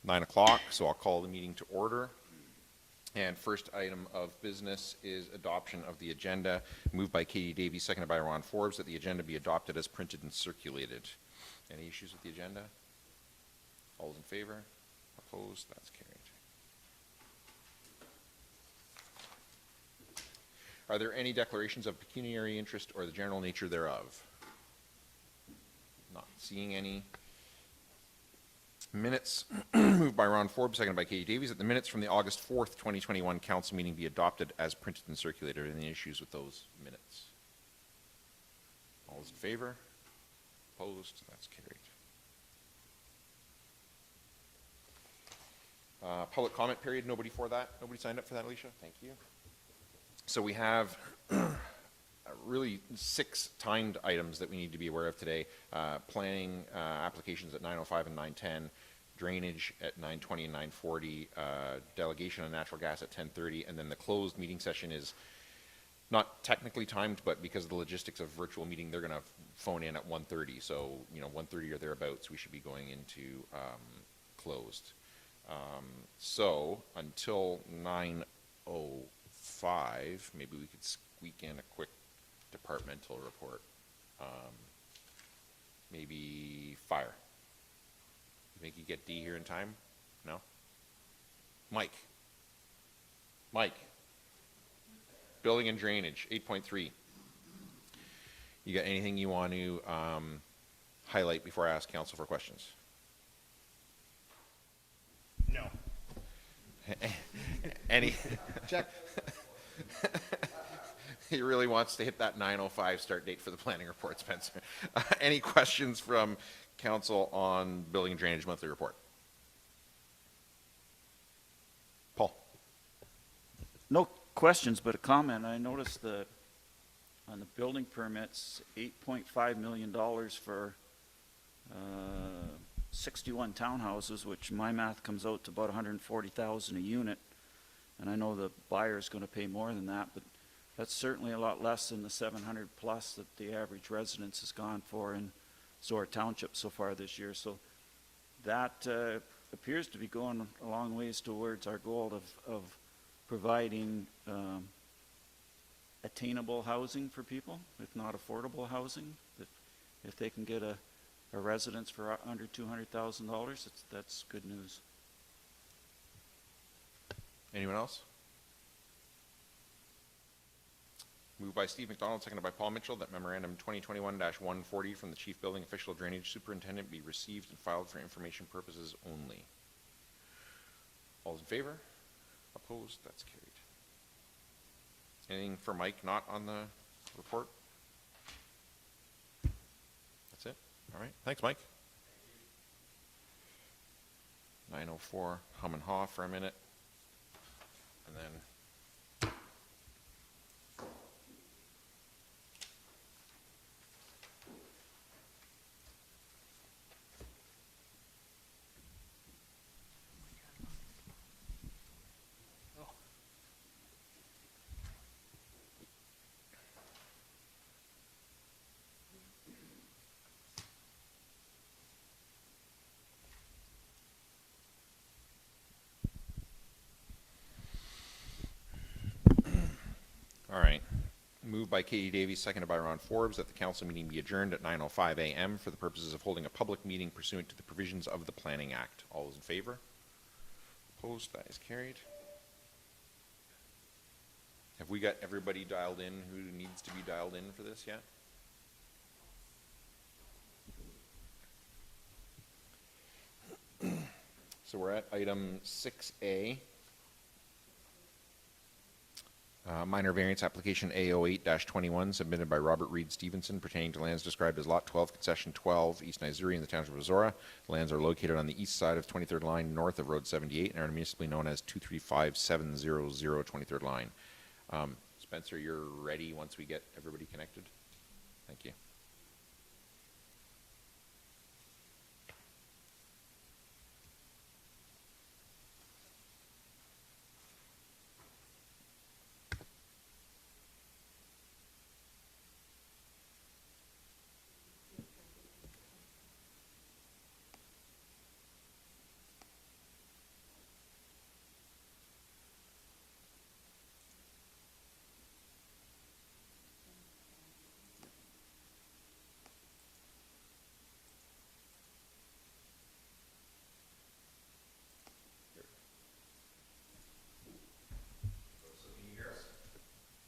9 o'clock, so I'll call the meeting to order. And first item of business is adoption of the agenda, moved by Katie Davies, seconded by Ron Forbes, that the agenda be adopted as printed and circulated. Any issues with the agenda? All those in favor? Opposed? That's carried. Are there any declarations of pecuniary interest or the general nature thereof? Not seeing any. Minutes, moved by Ron Forbes, seconded by Katie Davies, that the minutes from the August 4th, 2021 council meeting be adopted as printed and circulated. Are there any issues with those minutes? All those in favor? Opposed? That's carried. Public comment period, nobody for that? Nobody signed up for that, Alicia? Thank you. So we have really 6 timed items that we need to be aware of today. Planning applications at 9:05 and 9:10, drainage at 9:20 and 9:40, delegation of natural gas at 10:30, and then the closed meeting session is not technically timed, but because of the logistics of virtual meeting, they're going to phone in at 1:30. So, 1:30 or thereabouts, we should be going into closed. So until 9:05, maybe we could squeak in a quick departmental report. Maybe fire. You think you get D here in time? No? Mike. Building and drainage, 8.3. You got anything you want to highlight before I ask council for questions? No. Any? Check. He really wants to hit that 9:05 start date for the planning report, Spencer. Any questions from council on building and drainage monthly report? Paul. No questions, but a comment. I noticed that on the building permits, $8.5 million for 61 townhouses, which my math comes out to about 140,000 a unit. And I know the buyer is going to pay more than that, but that's certainly a lot less than the 700 plus that the average residence has gone for in Zorra Township so far this year. So that appears to be going a long ways towards our goal of providing attainable housing for people, if not affordable housing. If they can get a residence for under $200,000, that's good news. Anyone else? Moved by Steve McDonald, seconded by Paul Mitchell, that Memorandum 2021-140 from the Chief Building Official Drainage Superintendent be received and filed for information purposes only. All in favor? Opposed? That's carried. Anything for Mike not on the report? That's it? All right. Thanks, Mike. 9:04, hum and haw for a minute. And then all right. Moved by Katie Davies, seconded by Ron Forbes, that the council meeting be adjourned at 9:05 a.m. for the purposes of holding a public meeting pursuant to the provisions of the Planning Act. All those in favor? Opposed? That is carried. Have we got everybody dialed in who needs to be dialed in for this yet? So we're at item 6A. Minor variance application A08-21 submitted by Robert Reed Stevenson pertaining to lands described as Lot 12, Concession 12, East Nizuri in the Township of Zora. The lands are located on the east side of 23rd Line, north of Road 78, and are municipally known as 235700 23rd Line. Spencer, you're ready once we get everybody connected? Thank you.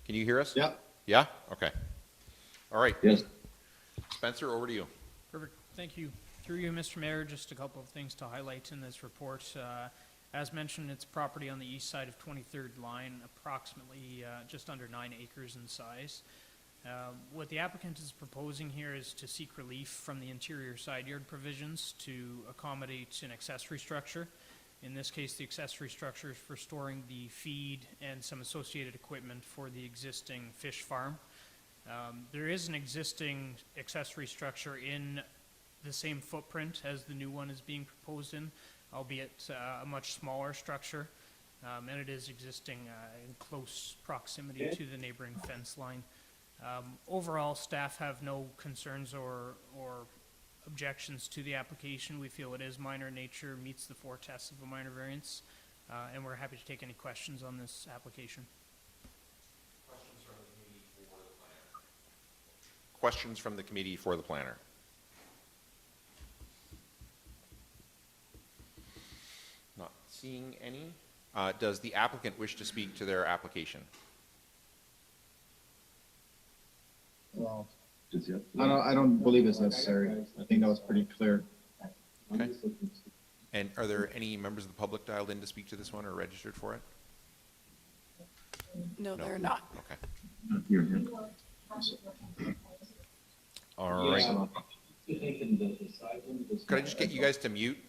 Can you hear us? Yeah. Yeah? Okay. All right. Yes. Spencer, over to you. Perfect, thank you. Through you, Mr. Mayor, just a couple of things to highlight in this report. As mentioned, it's property on the east side of 23rd line, approximately just under 9 acres in size. What the applicant is proposing here is to seek relief from the interior side yard provisions to accommodate an accessory structure. In this case, the accessory structure is for storing the feed and some associated equipment for the existing fish farm. There is an existing accessory structure in the same footprint as the new one is being proposed in, albeit a much smaller structure, and it is existing in close proximity to the neighboring fence line. Overall, staff have no concerns or objections to the application. We feel it is minor in nature, meets the 4 tests of a minor variance, and we're happy to take any questions on this application. Questions from the committee for the planner? Not seeing any. Does the applicant wish to speak to their application? Well, I don't believe it's necessary. I think that was pretty clear. Okay. And are there any members of the public dialed in to speak to this one or registered for it? No, they're not. Okay. All right. Could I just get you guys to mute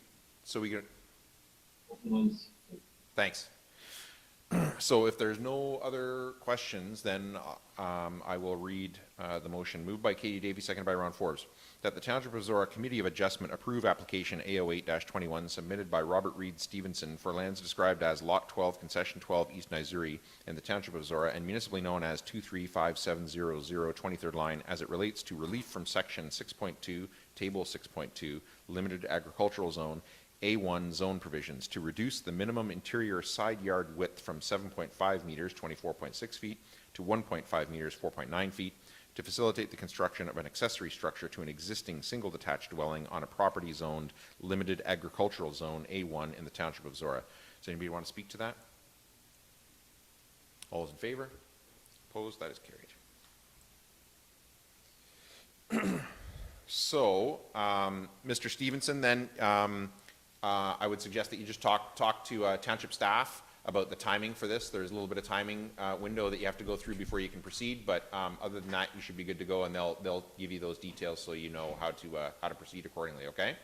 so we can... Thanks. So if there's no other questions, then I will read the motion. Moved by Katie Davey, seconded by Ron Forbes, that the Township of Zora Committee of Adjustment approve application A08-21 submitted by Robert Reed Stevenson for lands described as Lot 12, Concession 12, East Nizuri, in the Township of Zora, and municipally known as 235700 23rd line, as it relates to relief from Section 6.2, Table 6.2, Limited Agricultural Zone, A1 zone provisions to reduce the minimum interior side yard width from 7.5 meters, 24.6 feet, to 1.5 meters, 4.9 feet, to facilitate the construction of an accessory structure to an existing single detached dwelling on a property zoned limited agricultural zone A1 in the Township of Zora. Does anybody want to speak to that? All those in favor? Opposed? That is carried. So, Mr. Stevenson, then, I would suggest that you just talk to township staff about the timing for this. There's a little bit of timing window that you have to go through before you can proceed, but other than that, you should be good to go, and they'll give you those details so you know how to proceed accordingly. Okay?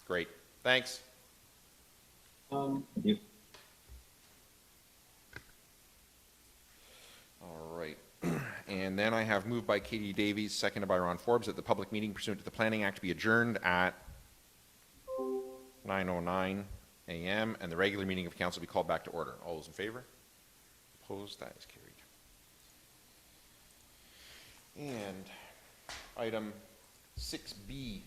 Great. Thanks. Thank you. All right. And then I have moved by Katie Davies, seconded by Ron Forbes, that the public meeting pursuant to the Planning Act be adjourned at 9:09 a.m. and the regular meeting of council be called back to order. All those in favor? Opposed? That is carried. And item 6B,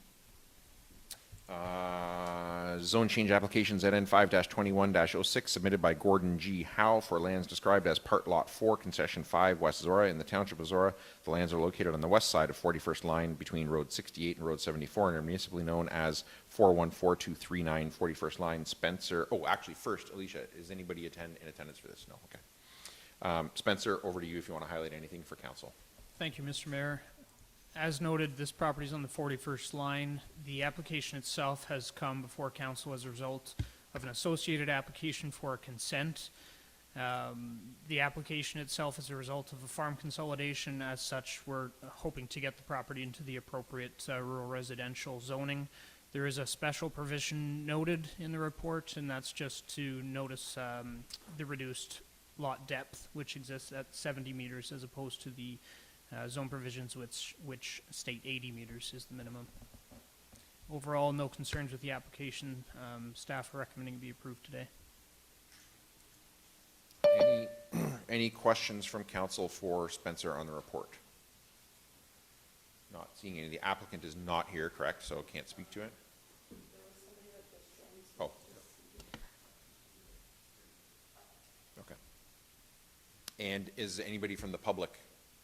zone change application ZN5-21-06 submitted by Gordon G. Howe for lands described as Part Lot 4, Concession 5, West Zora in the Township of Zora. The lands are located on the west side of 41st line between Road 68 and Road 74 and are municipally known as 414239 41st line. Spencer, first, Alicia, is anybody in attendance for this? No, okay. Spencer, over to you if you want to highlight anything for council. Thank you, Mr. Mayor. As noted, this property is on the 41st line. The application itself has come before council as a result of an associated application for a consent. The application itself is a result of a farm consolidation. As such, we're hoping to get the property into the appropriate rural residential zoning. There is a special provision noted in the report, and that's just to notice the reduced lot depth, which exists at 70 meters as opposed to the zone provisions which state 80 meters is the minimum. Overall, no concerns with the application. Staff are recommending it be approved today. Any questions from council for Spencer on the report? Not seeing any. The applicant is not here, correct? So can't speak to it? Oh. Okay. And is anybody from the public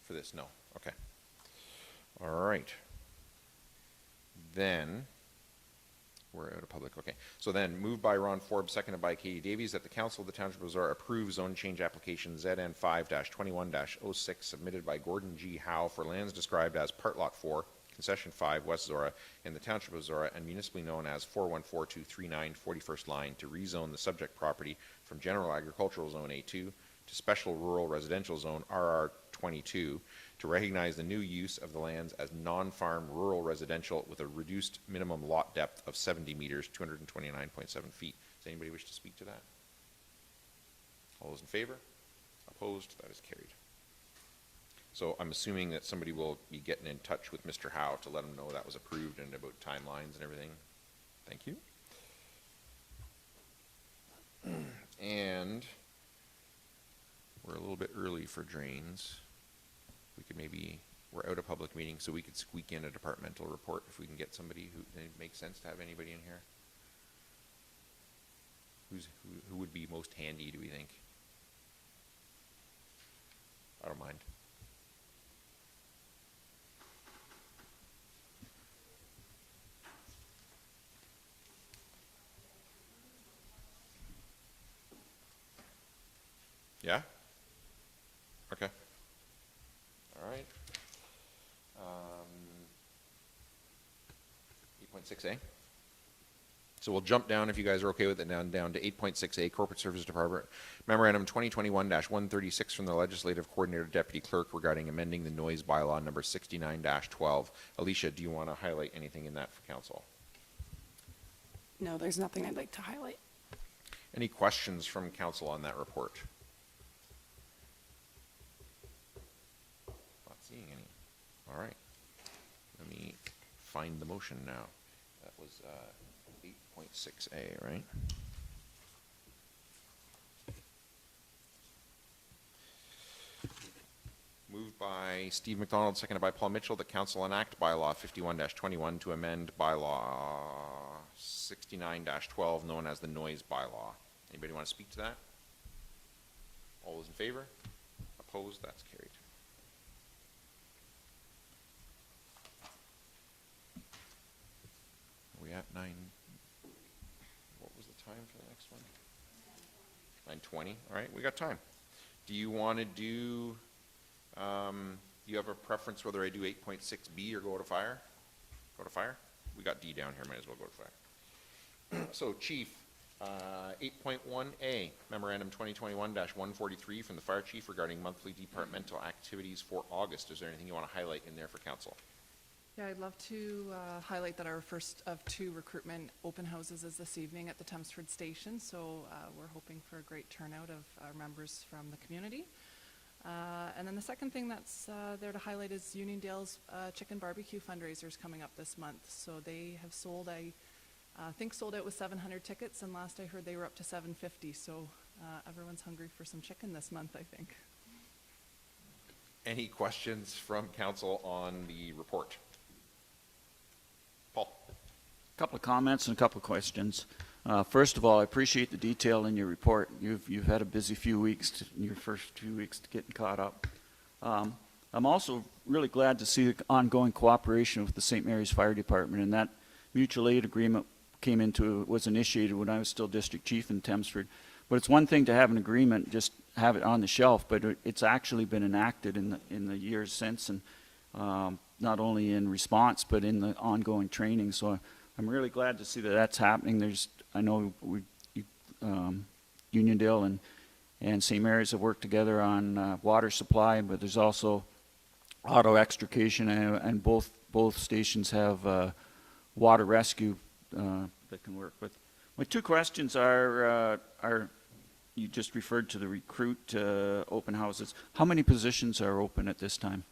for this? No. Okay. All right. Then We're out of public, okay. So then, moved by Ron Forbes, seconded by Katie Davies, that the Council of the Township of Zorra approve zone change application ZN 5-21-06 submitted by Gordon G. Howe for lands described as Part Lot 4, Concession 5, West Zorra, in the Township of Zorra, and municipally known as 414239 41st Line, to rezone the subject property from General Agricultural Zone A2 to Special Rural Residential Zone RR22, to recognize the new use of the lands as non-farm rural residential with a reduced minimum lot depth of 70 meters, 229.7 feet. Does anybody wish to speak to that? All those in favor? Opposed? That is carried. So I'm assuming that somebody will be getting in touch with Mr. Howe to let him know that was approved and about timelines and everything. Thank you. And we're a little bit early for drains. We could maybe, we're out of public meeting, so we could squeak in a departmental report if we can get somebody who, it makes sense to have anybody in here. Who would be most handy, do we think? I don't mind. Yeah? Okay. All right. 8.6A. So we'll jump down, if you guys are okay with it, down to 8.6A, Corporate Services Department, Memorandum 2021-136 from the Legislative Coordinator Deputy Clerk regarding amending the noise bylaw number 69-12. Alicia, do you want to highlight anything in that for council? No, there's nothing I'd like to highlight. Any questions from council on that report? Not seeing any. All right. Let me find the motion now. That was 8.6A, right? Moved by Steve McDonald, seconded by Paul Mitchell, that council enact bylaw 51-21 to amend bylaw 69-12, known as the noise bylaw. Anybody want to speak to that? All those in favor? Opposed? That's carried. Are we at 9? What was the time for the next one? 9:20. All right, we got time. Do you want to do, do you have a preference whether I do 8.6B or go to fire? Go to fire? We got D down here, might as well go to fire. So, Chief, 8.1A, Memorandum 2021-143 from the Fire Chief regarding monthly departmental activities for August. Is there anything you want to highlight in there for council? Yeah, I'd love to highlight that our first of 2 recruitment open houses is this evening at the Tempsford Station, so we're hoping for a great turnout of our members from the community. And then the second thing that's there to highlight is Uniondale's chicken barbecue fundraisers coming up this month. So they have sold, I think sold out with 700 tickets, and last I heard they were up to 750, so everyone's hungry for some chicken this month, I think. Any questions from council on the report? Paul? A couple of comments and a couple of questions. First of all, I appreciate the detail in your report. You've had a busy few weeks, in your first few weeks, to getting caught up. I'm also really glad to see the ongoing cooperation with the St. Mary's Fire Department, and that mutual aid agreement was initiated when I was still district chief in Tempsford. But it's one thing to have an agreement, just have it on the shelf, but it's actually been enacted in the years since, and not only in response, but in the ongoing training. So I'm really glad to see that that's happening. I know Uniondale and St. Mary's have worked together on water supply, but there's also auto extrication, and both stations have water rescue that can work with. My 2 questions are you just referred to the recruit open houses. How many positions are open at this time?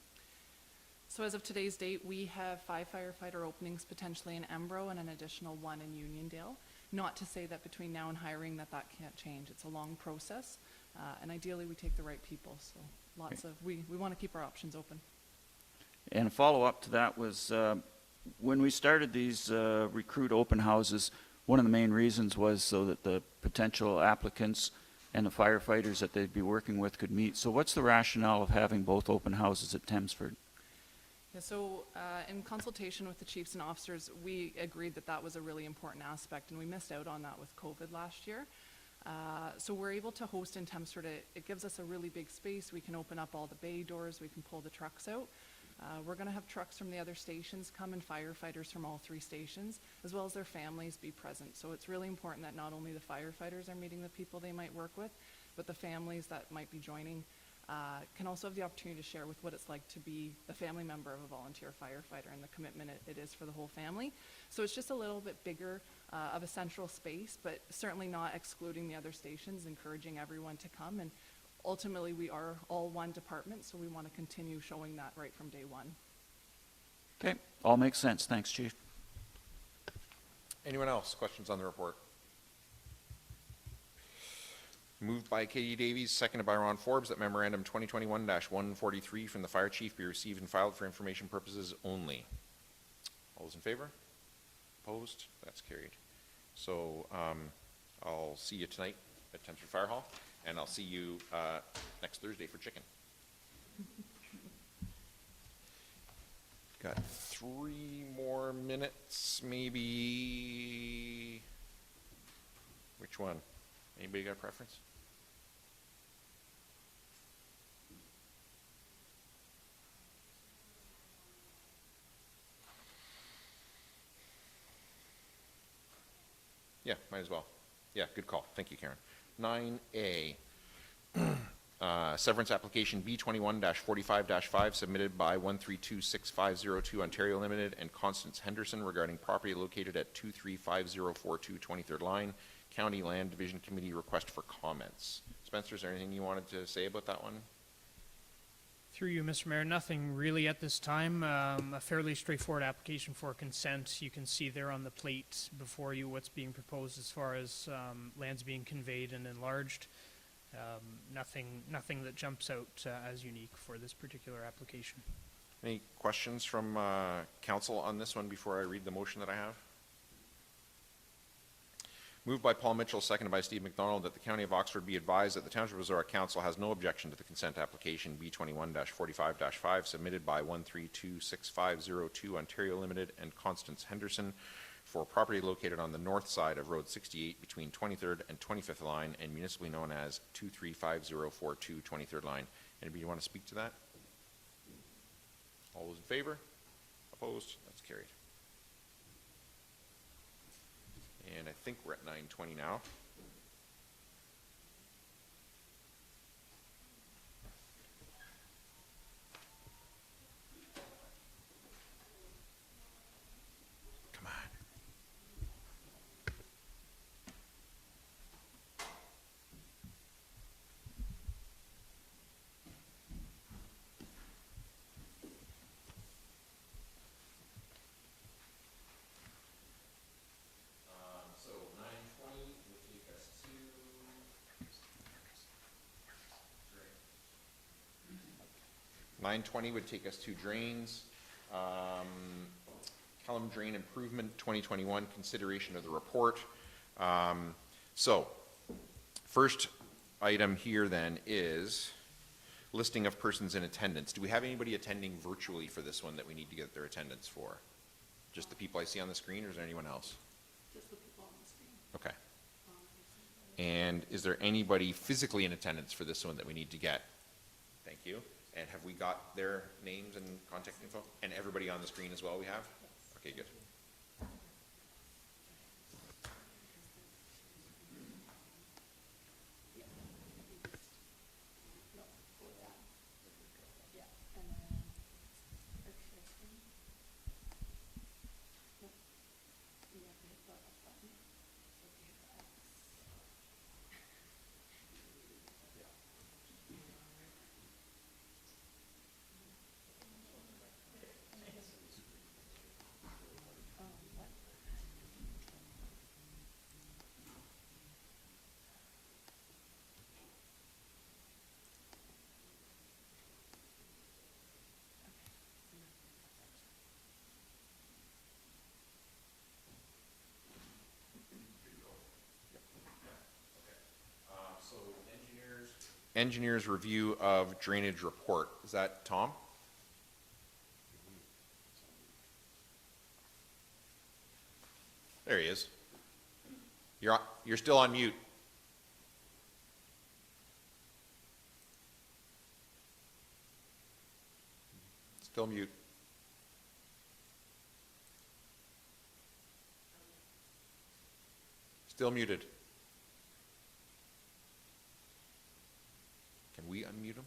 So as of today's date, we have 5 firefighter openings potentially in Embro and an additional 1 in Uniondale. Not to say that between now and hiring that can't change. It's a long process, and ideally we take the right people. So we want to keep our options open. And a follow-up to that was when we started these recruit open houses, one of the main reasons was so that the potential applicants and the firefighters that they'd be working with could meet. So what's the rationale of having both open houses at Tempsford? Yeah, so in consultation with the chiefs and officers, we agreed that that was a really important aspect, and we missed out on that with COVID last year. So we're able to host in Thamesford. It gives us a really big space. We can open up all the bay doors. We can pull the trucks out. We're going to have trucks from the other stations come and firefighters from all 3 stations, as well as their families be present. So it's really important that not only the firefighters are meeting the people they might work with, but the families that might be joining can also have the opportunity to share with what it's like to be a family member of a volunteer firefighter and the commitment it is for the whole family. So it's just a little bit bigger of a central space, but certainly not excluding the other stations, encouraging everyone to come. And ultimately, we are all one department, so we want to continue showing that right from day one. Okay, all makes sense. Thanks, Chief. Anyone else? Questions on the report? Moved by Katie Davies, seconded by Ron Forbes, that memorandum 2021-143 from the fire chief be received and filed for information purposes only. All those in favor? Opposed? That's carried. So I'll see you tonight at Thamesford Fire Hall, and I'll see you next Thursday for chicken. Got 3 more minutes, maybe. Which one? Anybody got a preference? Yeah, might as well. Yeah, good call. Thank you, Karen. 9A, severance application B21-45-5 submitted by 1326502 Ontario Limited and Constance Henderson regarding property located at 235042 23rd Line. County Land Division Committee request for comments. Spencer, is there anything you wanted to say about that one? Through you, Mr. Mayor, nothing really at this time. A fairly straightforward application for consent. You can see there on the plate before you what's being proposed as far as lands being conveyed and enlarged. Nothing that jumps out as unique for this particular application. Any questions from council on this one before I read the motion that I have? Moved by Paul Mitchell, seconded by Steve McDonald, that the County of Oxford be advised that the Township of Zora Council has no objection to the consent application B21-45-5 submitted by 1326502 Ontario Limited and Constance Henderson for property located on the north side of Road 68 between 23rd and 25th Line and municipally known as 235042 23rd Line. Anybody want to speak to that? All those in favor? Opposed? That's carried. And I think we're at 9:20 now. Come on. So 9:20 will take us to 9:20 would take us to drains. Kellam Drain Improvement 2021 consideration of the report. So first item here then is listing of persons in attendance. Do we have anybody attending virtually for this one that we need to get their attendance for? Just the people I see on the screen, or is there anyone else? Just the people on the screen. Okay. And is there anybody physically in attendance for this one that we need to get? Thank you. And have we got their names and contact info? And everybody on the screen as well we have? Okay, good. Engineers review of drainage report. Is that Tom? There he is. You're still on mute. Still mute. Still muted. Can we unmute him?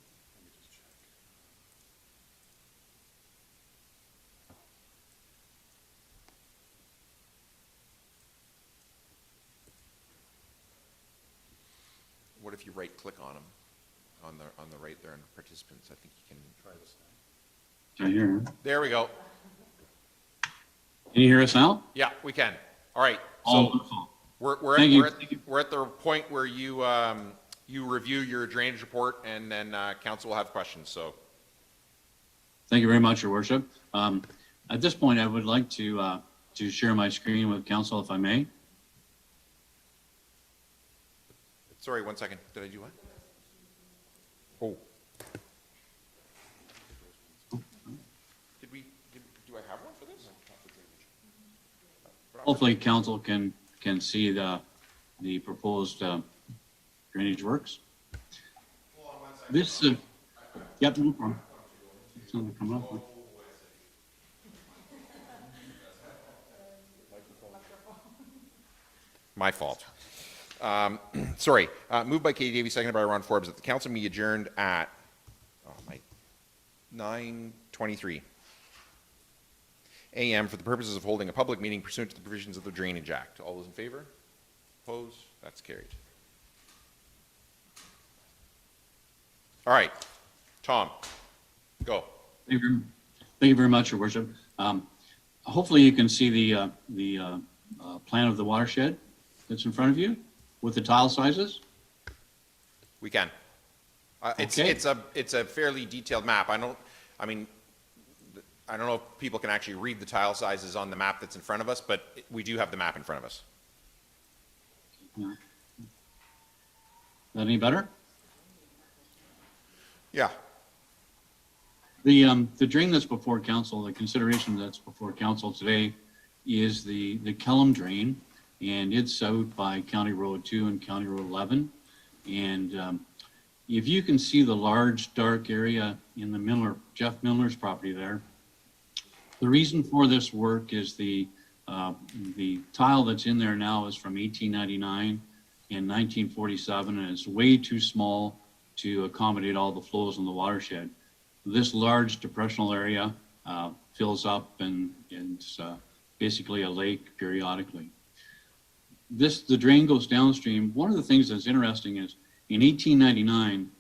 What if you right-click on him, on the right there in participants? I think you can try this. Can you hear me? There we go. Can you hear us now? Yeah, we can. All right. Oh, So wonderful. we're Thank you. we're at the point where you you review your drainage report, and then council will have questions. So Thank you very much, Your Worship. At this point, I would like to share my screen with council, if I may. sorry, 1 second. Did I do what? Oh. Do I have one for this? Hopefully, council can see the proposed drainage works. This, yep, no problem. It's not coming up. My fault. Sorry. Moved by Katie Davey, seconded by Ron Forbes, that the council be adjourned at 9:23 a.m. for the purposes of holding a public meeting pursuant to the provisions of the Drainage Act. All those in favor? Opposed? That's carried. All right. Tom, go. Thank you very much, Your Worship. Hopefully, you can see the plan of the watershed that's in front of you with the tile sizes. We can. It's Okay. it's a fairly detailed map. I don't know if people can actually read the tile sizes on the map that's in front of us, but we do have the map in front of us. Is that any better? Yeah. The drain that's before council, the consideration that's before council today is the Kellum drain, and it's out by County Road 2 and County Road 11. And if you can see the large dark area in the Jeff Miller's property there, the reason for this work is the tile that's in there now is from 1899 and 1947, and it's way too small to accommodate all the flows in the watershed. This large depressional area fills up and it's basically a lake periodically. The drain goes downstream. One of the things that's interesting is in 1899,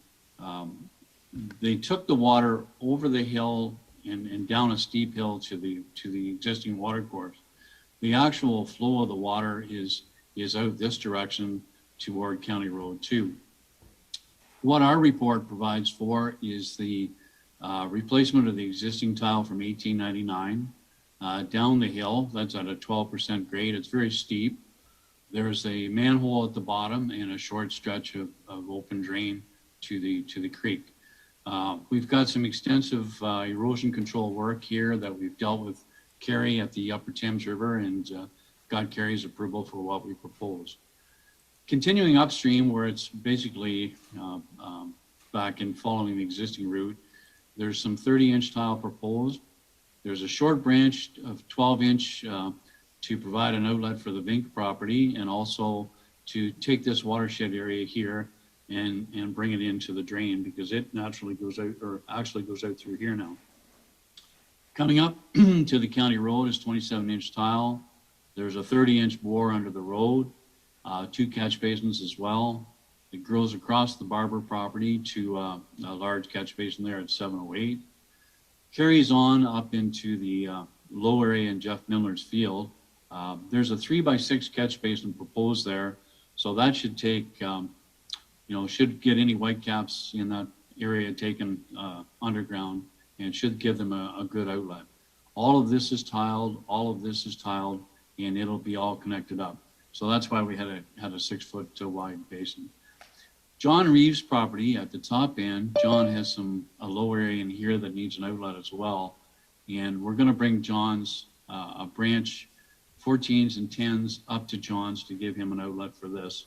they took the water over the hill and down a steep hill to the existing water course. The actual flow of the water is out this direction toward County Road 2. What our report provides for is the replacement of the existing tile from 1899 down the hill. That's at a 12% grade. It's very steep. There's a manhole at the bottom and a short stretch of open drain to the creek. We've got some extensive erosion control work here that we've dealt with Kerry at the Upper Thames River and got Kerry's approval for what we propose. Continuing upstream, where it's basically back and following the existing route, there's some 30-inch tile proposed. There's a short branch of 12-inch to provide an outlet for the Vink property, and also to take this watershed area here and bring it into the drain, because it naturally goes out, or actually goes out through here now. Coming up to the county road is 27-inch tile. There's a 30-inch bore under the road, 2 catch basins as well. It grows across the Barber property to a large catch basin there at 708. Carries on up into the low area in Jeff Miller's field. There's a 3x6 catch basin proposed there, so that should take, should get any whitecaps in that area taken underground, and should give them a good outlet. All of this is tiled, and it'll be all connected up. So that's why we had a 6-foot wide basin. John Reeves' property at the top end, John has a low area in here that needs an outlet as well. And we're gonna bring John's a branch 14s and 10s up to John's to give him an outlet for this.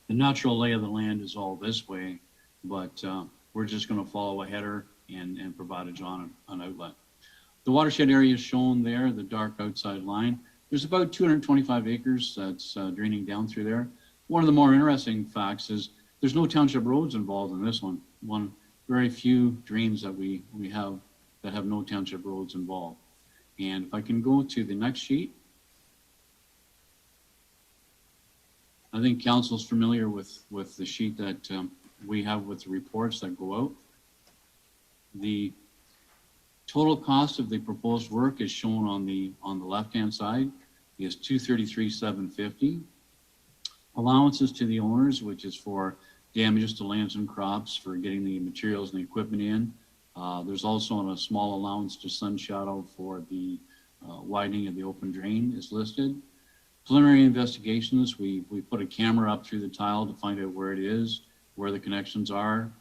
The natural lay of the land is all this way, but we're just going to follow a header and provide a John an outlet. The watershed area is shown there, the dark outside line. There's about 225 acres that's draining down through there. One of the more interesting facts is there's no township roads involved in this one. Very few drains that we have that have no township roads involved. And if I can go to the next sheet. I think council's familiar with the sheet that we have with the reports that go out. The total cost of the proposed work is shown on the left-hand side is $233,750. Allowances to the owners, which is for damages to lands and crops, for getting the materials and the equipment in. There's also a small allowance to sun shadow for the widening of the open drain is listed. Preliminary investigations, we put a camera up through the tile to find out where it is, where the connections are.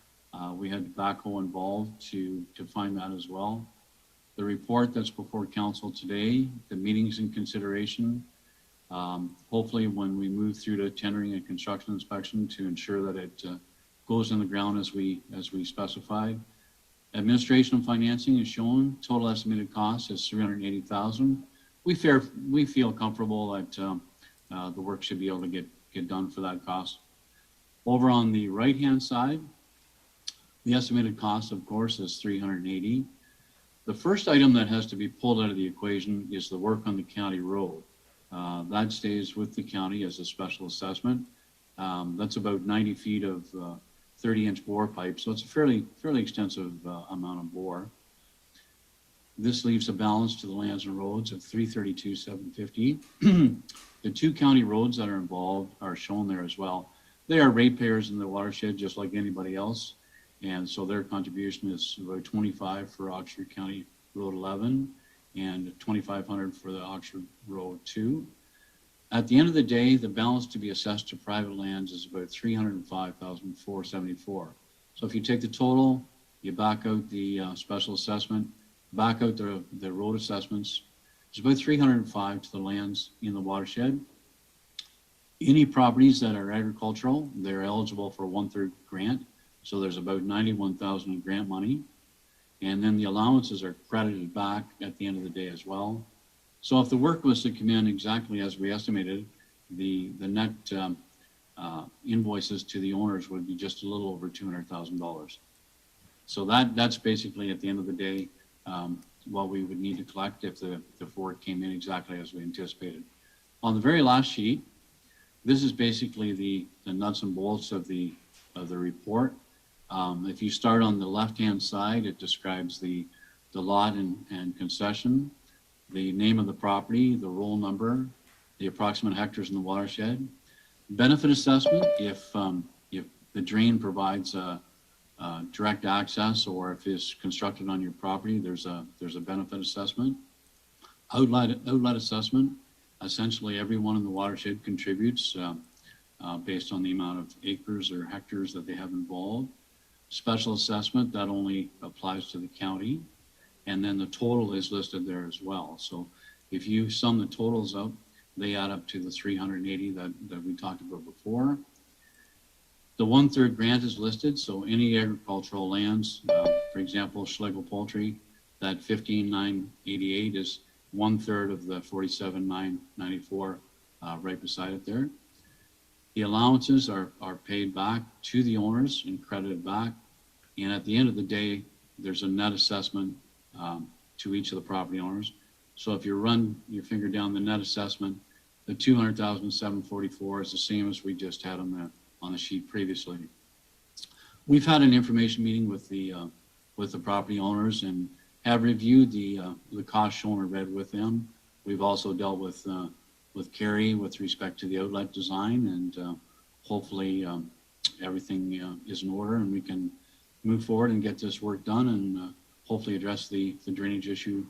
We had backhoe involved to find that as well. The report that's before council today, the meetings in consideration, hopefully when we move through to tendering and construction inspection to ensure that it goes in the ground as we specified. Administration and financing is shown. Total estimated cost is $380,000. We feel comfortable that the work should be able to get done for that cost. Over on the right-hand side, the estimated cost, of course, is $380,000. The first item that has to be pulled out of the equation is the work on the county road. That stays with the county as a special assessment. That's about 90 feet of 30-inch bore pipe, so it's a fairly extensive amount of bore. This leaves a balance to the lands and roads of $332,750. The two county roads that are involved are shown there as well. They are ratepayers in the watershed just like anybody else, and so their contribution is about $25,000 for Oxford County Road 11 and $2,500 for the Oxford Road 2. At the end of the day, the balance to be assessed to private lands is about $305,474. So if you take the total, you back out the special assessment, back out the road assessments, it's about $305 to the lands in the watershed. Any properties that are agricultural, they're eligible for 1/3 grant. So there's about $91,000 in grant money. And then the allowances are credited back at the end of the day as well. So if the work was to come in exactly as we estimated, the net invoices to the owners would be just a little over $200,000. So that's basically at the end of the day what we would need to collect if the work came in exactly as we anticipated. On the very last sheet, this is basically the nuts and bolts of the report. If you start on the left-hand side, it describes the lot and concession, the name of the property, the roll number, the approximate hectares in the watershed. Benefit assessment, if the drain provides direct access or if it's constructed on your property, there's a benefit assessment. Outlet assessment, essentially everyone in the watershed contributes based on the amount of acres or hectares that they have involved. Special assessment, that only applies to the county. And then the total is listed there as well. So if you sum the totals up, they add up to the 380 that we talked about before. The 1/3 grant is listed. So any agricultural lands, for example, Schlegel Poultry, that 15,988 is 1/3 of the 47,994 right beside it there. The allowances are paid back to the owners and credited back. And at the end of the day, there's a net assessment to each of the property owners. So if you run your finger down the net assessment, the $200,744 is the same as we just had on the sheet previously. We've had an information meeting with the property owners and have reviewed the cost shown or read with them. We've also dealt with Carrie with respect to the outlet design, and hopefully everything is in order and we can move forward and get this work done and hopefully address the drainage issue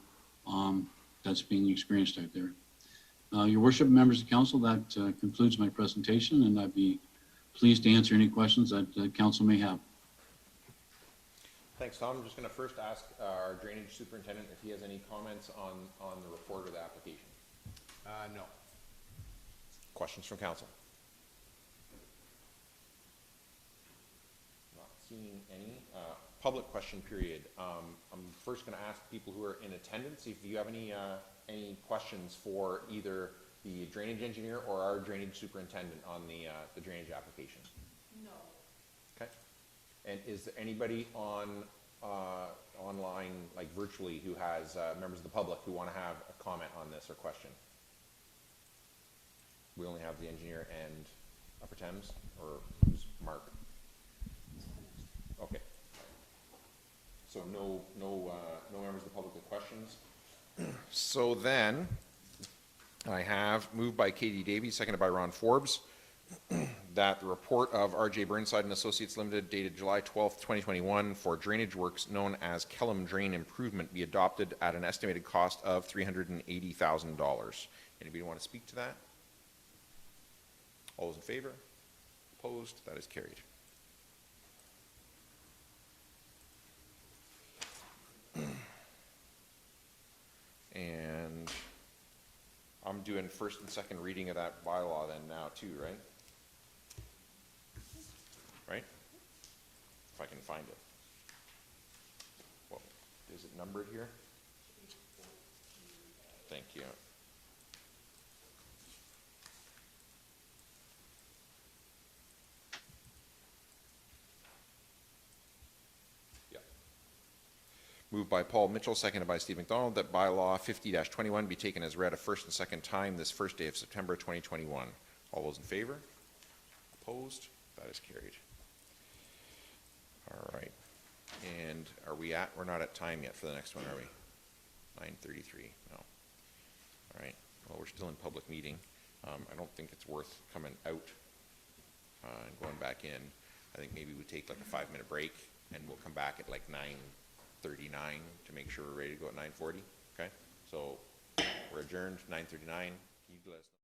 that's being experienced out there. Your worship, members of council, that concludes my presentation, and I'd be pleased to answer any questions that council may have. Thanks, Tom. I'm just going to first ask our drainage superintendent if he has any comments on the report or the application. No. Questions from council? Not seeing any. Public question period. I'm first going to ask people who are in attendance if you have any questions for either the drainage engineer or our drainage superintendent on the drainage application. No. Okay. And is there anybody on online, like virtually, who has members of the public who want to have a comment on this or question? We only have the engineer and Upper Thames, or who's Mark? Okay. So no members of the public with questions. So then, I have moved by Katie Davies, seconded by Ron Forbes, that the report of R.J. Burnside and Associates Limited dated July 12th, 2021 for drainage works known as Kellam Drain Improvement be adopted at an estimated cost of $380,000. Anybody want to speak to that? All those in favor? Opposed? That is carried. And I'm doing first and second reading of that bylaw then now too, right? Right? If I can find it. Well, is it numbered here? Thank you. Moved by Paul Mitchell, seconded by Steve McDonald, that bylaw 50-21 be taken as read a first and second time this first day of September 2021. All those in favor? Opposed? That is carried. All right. And we're not at time yet for the next one, are we? 9:33, no. All right. Well, we're still in public meeting. I don't think it's worth coming out and going back in. I think maybe we take like a 5-minute break and we'll come back at like 9:39 to make sure we're ready to go at 9:40. Okay, so we're adjourned 9:39. You let us know.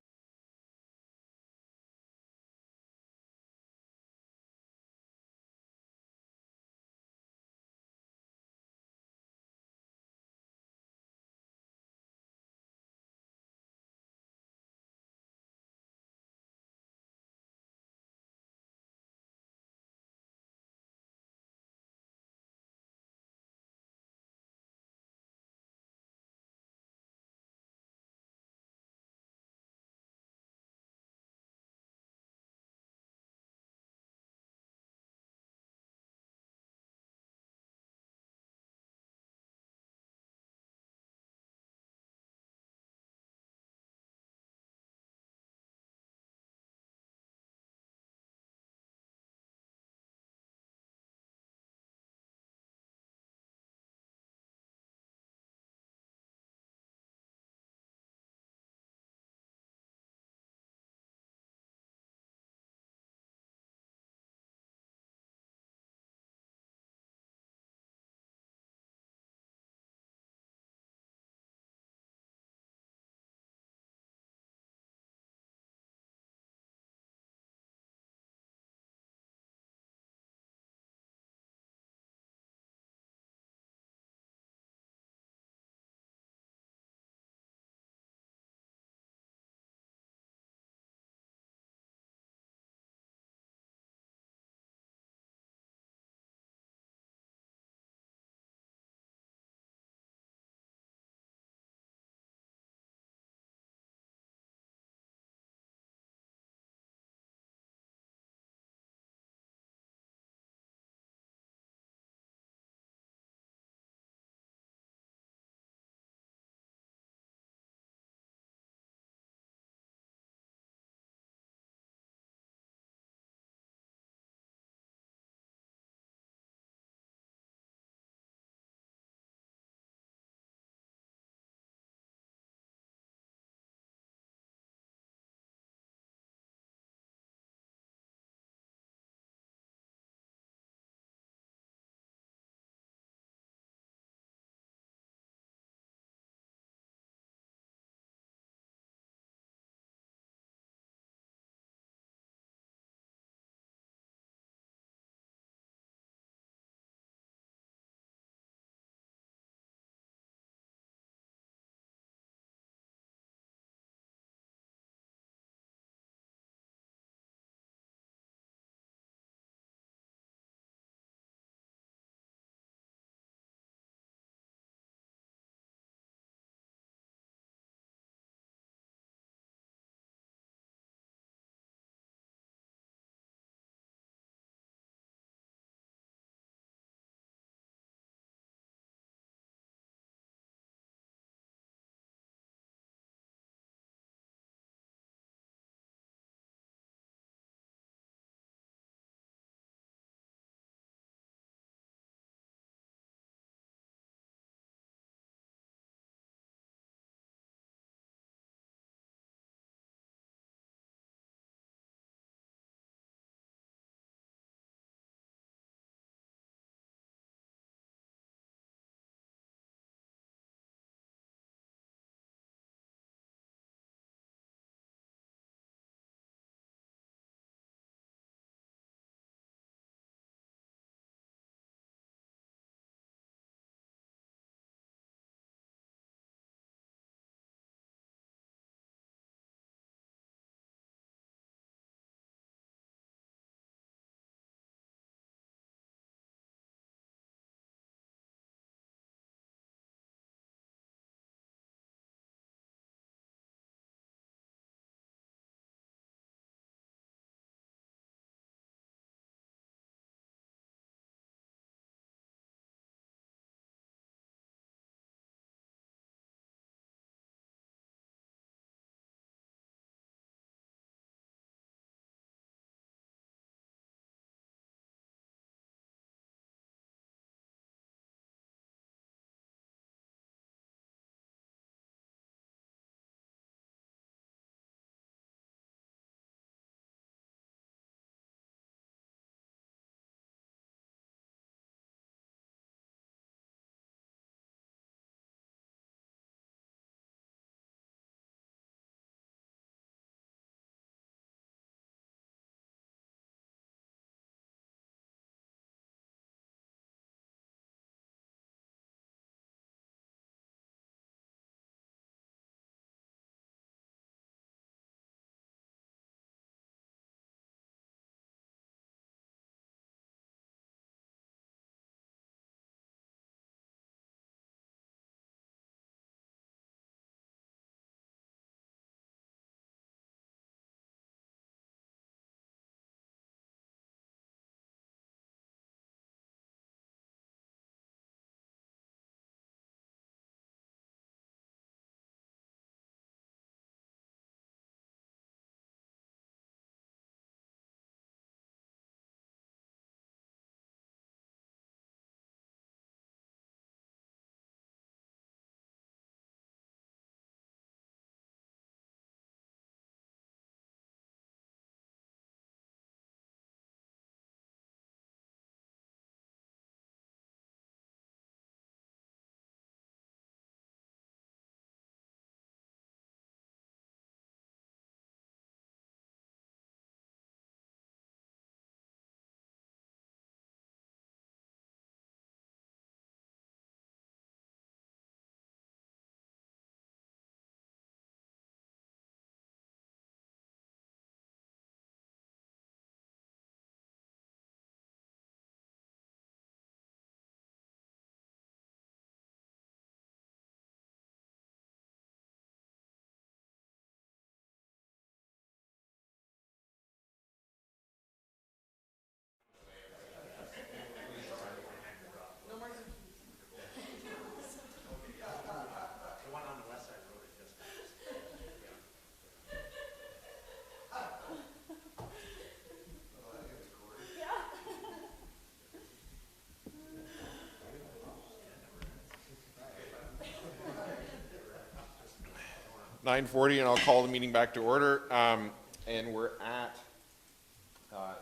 9:40, and I'll call the meeting back to order. And we're at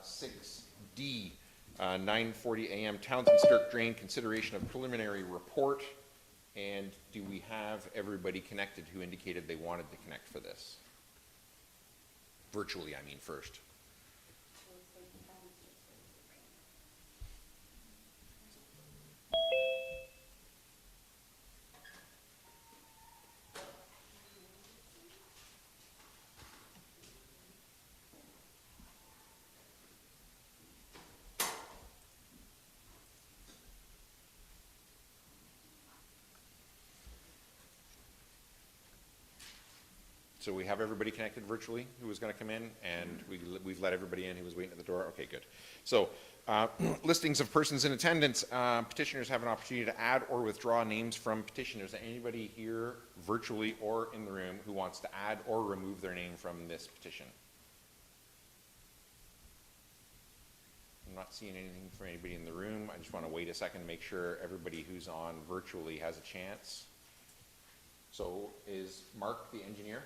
6D, 9:40 a.m. Townsend Stirk Drain, consideration of preliminary report. And do we have everybody connected who indicated they wanted to connect for this? Virtually, I mean, first. So we have everybody connected virtually who was going to come in, and we've let everybody in who was waiting at the door. Okay, good. So listings of persons in attendance. Petitioners have an opportunity to add or withdraw names from petitioners. Anybody here virtually or in the room who wants to add or remove their name from this petition? I'm not seeing anything from anybody in the room. I just want to wait a second to make sure everybody who's on virtually has a chance. So is Mark the engineer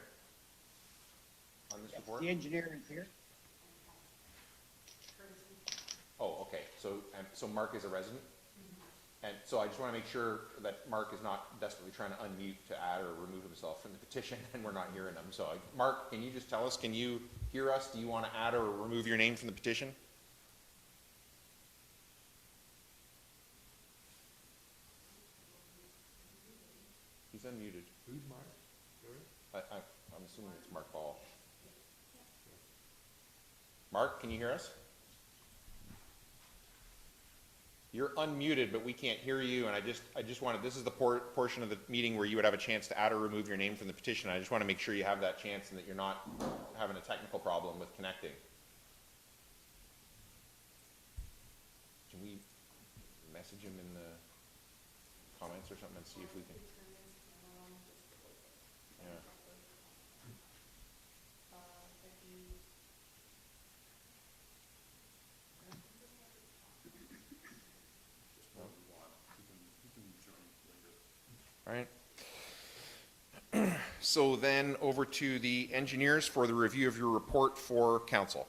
on this report? The engineer is here. Oh, okay. So Mark is a resident? And so I just want to make sure that Mark is not desperately trying to unmute to add or remove himself from the petition, and we're not hearing him. So Mark, can you just tell us, can you hear us? Do you want to add or remove your name from the petition? He's unmuted. Who's Mark? I'm assuming it's Mark Ball. Mark, can you hear us? You're unmuted, but we can't hear you, and I just wanted, this is the portion of the meeting where you would have a chance to add or remove your name from the petition. I just want to make sure you have that chance and that you're not having a technical problem with connecting. Can we message him in the comments or something and see if we can? Yeah. All right. So then over to the engineers for the review of your report for council.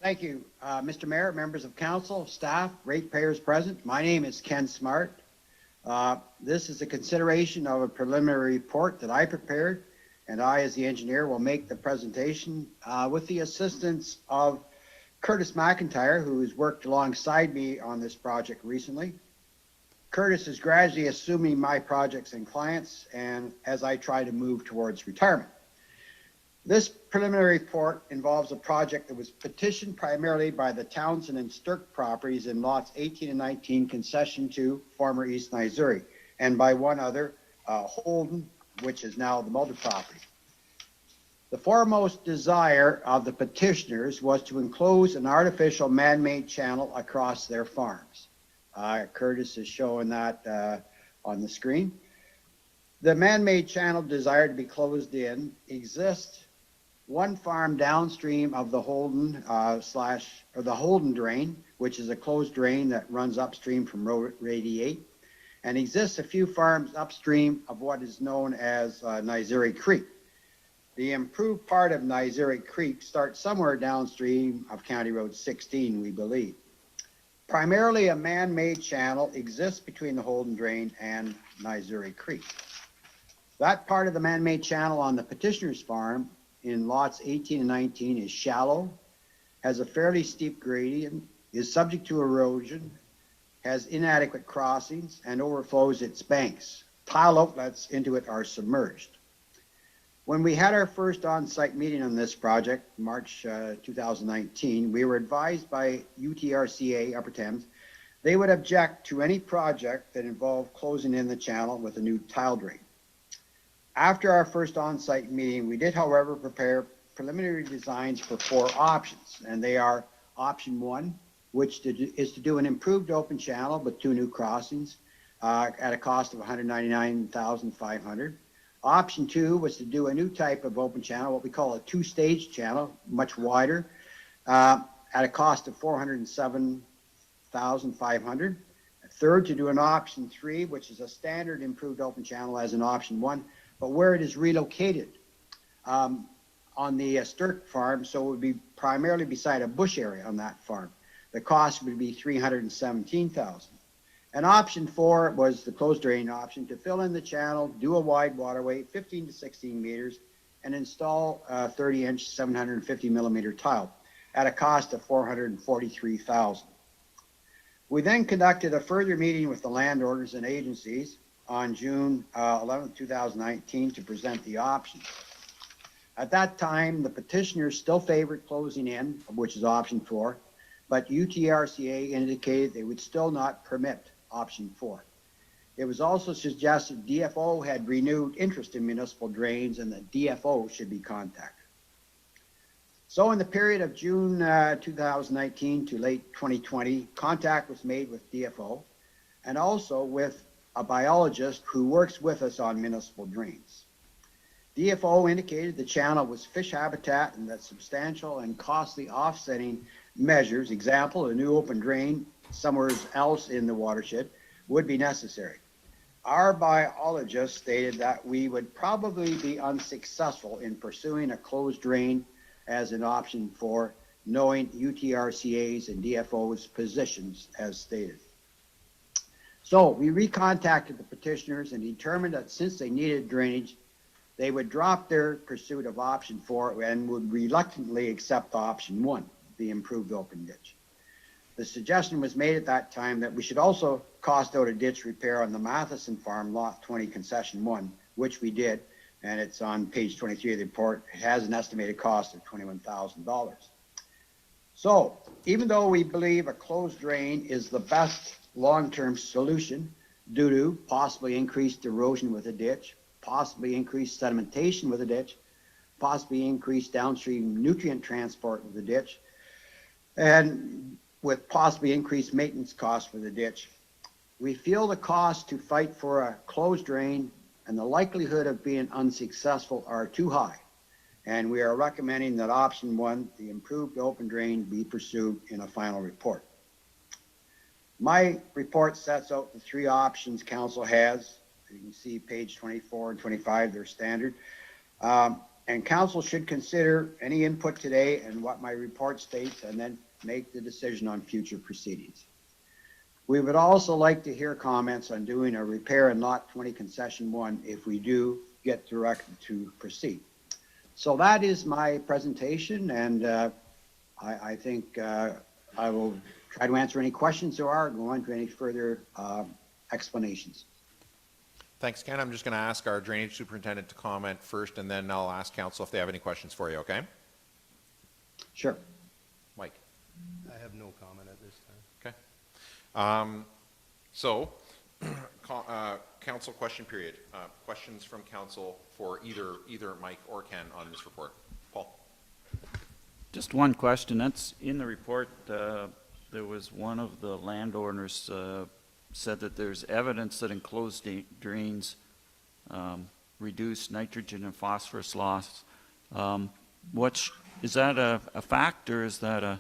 Thank you, Mr. Mayor, members of council, staff, ratepayers present. My name is Ken Smart. This is a consideration of a preliminary report that I prepared, and I, as the engineer, will make the presentation with the assistance of Curtis McIntyre, who has worked alongside me on this project recently. Curtis is gradually assuming my projects and clients, and as I try to move towards retirement. This preliminary report involves a project that was petitioned primarily by the Townsend and Stirk properties in lots 18 and 19, concession to former East Missouri, and by one other, Holden, which is now the Mulder property. The foremost desire of the petitioners was to enclose an artificial man-made channel across their farms. Curtis is showing that on the screen. The man-made channel desired to be closed in exists one farm downstream of the Holden the Holden drain, which is a closed drain that runs upstream from Road 88, and exists a few farms upstream of what is known as Missouri Creek. The improved part of Missouri Creek starts somewhere downstream of County Road 16, we believe. Primarily a man-made channel exists between the Holden drain and Missouri Creek. That part of the man-made channel on the petitioner's farm in lots 18 and 19 is shallow, has a fairly steep gradient, is subject to erosion, has inadequate crossings, and overflows its banks. Tile outlets into it are submerged. When we had our first on-site meeting on this project, March 2019, we were advised by UTRCA Upper Thames they would object to any project that involved closing in the channel with a new tile drain. After our first on-site meeting, we did, however, prepare preliminary designs for 4 options, and they are option 1, which is to do an improved open channel with 2 new crossings at a cost of $199,500. Option 2 was to do a new type of open channel, what we call a 2-stage channel, much wider, at a cost of $407,500. Third, to do an option 3, which is a standard improved open channel as an option 1, but where it is relocated on the Stirk farm, so it would be primarily beside a bush area on that farm. The cost would be $317,000. And option 4 was the closed drain option to fill in the channel, do a wide waterway, 15 to 16 meters, and install a 30-inch, 750 millimeter tile at a cost of $443,000. We then conducted a further meeting with the landowners and agencies on June 11, 2019 to present the options. At that time, the petitioners still favored closing in, which is option 4, but UTRCA indicated they would still not permit option 4. It was also suggested DFO had renewed interest in municipal drains and that DFO should be contacted. So in the period of June 2019 to late 2020, contact was made with DFO and also with a biologist who works with us on municipal drains. DFO indicated the channel was fish habitat and that substantial and costly offsetting measures, example, a new open drain somewhere else in the watershed, would be necessary. Our biologist stated that we would probably be unsuccessful in pursuing a closed drain as an option 4, knowing UTRCA's and DFO's positions as stated. So we recontacted the petitioners and determined that since they needed drainage, they would drop their pursuit of option 4 and would reluctantly accept option 1, the improved open ditch. The suggestion was made at that time that we should also cost out a ditch repair on the Matheson Farm, Lot 20, Concession 1, which we did, and it's on page 23 of the report. It has an estimated cost of $21,000. So, even though we believe a closed drain is the best long-term solution due to possibly increased erosion with a ditch, possibly increased sedimentation with a ditch, possibly increased downstream nutrient transport with a ditch, and with possibly increased maintenance costs for the ditch, we feel the cost to fight for a closed drain and the likelihood of being unsuccessful are too high. And we are recommending that option 1, the improved open drain, be pursued in a final report. My report sets out the 3 options council has. You can see page 24 and 25, they're standard. And council should consider any input today and what my report states and then make the decision on future proceedings. We would also like to hear comments on doing a repair in Lot 20 Concession 1 if we do get directed to proceed. So that is my presentation, and I think I will try to answer any questions there are, go into any further explanations. Thanks, Ken. I'm just going to ask our drainage superintendent to comment first, and then I'll ask council if they have any questions for you, okay? Sure. Mike. I have no comment at this time. Okay. So, council question period. Questions from council for either Mike or Ken on this report. Paul. Just one question. That's in the report. There was one of the landowners said that there's evidence that enclosed drains reduce nitrogen and phosphorus loss. Is that a fact or is that a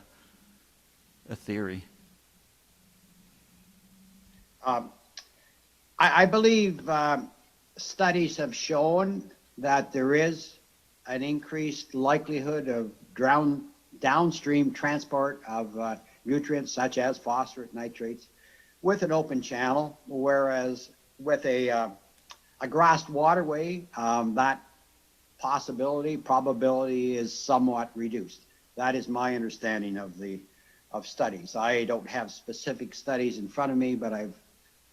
theory? I believe studies have shown that there is an increased likelihood of downstream transport of nutrients such as phosphorus, nitrates with an open channel, whereas with a grassed waterway, that probability is somewhat reduced. That is my understanding of studies. I don't have specific studies in front of me, but I've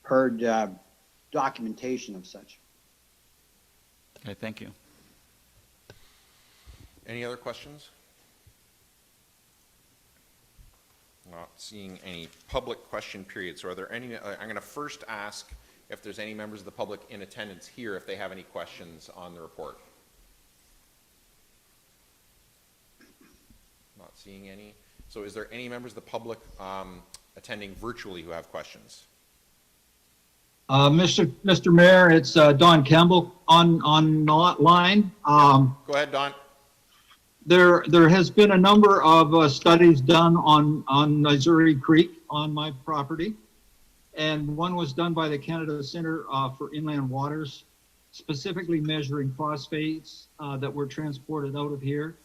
heard documentation of such. Okay, thank you. Any other questions? Not seeing any public question period. So are there any, I'm going to first ask if there's any members of the public in attendance here if they have any questions on the report. Not seeing any. So is there any members of the public attending virtually who have questions? Mr. Mayor, it's Don Campbell on the line. Go ahead, Don. There has been a number of studies done on Missouri Creek on my property, and one was done by the Canada Center for Inland Waters, specifically measuring phosphates that were transported out of here.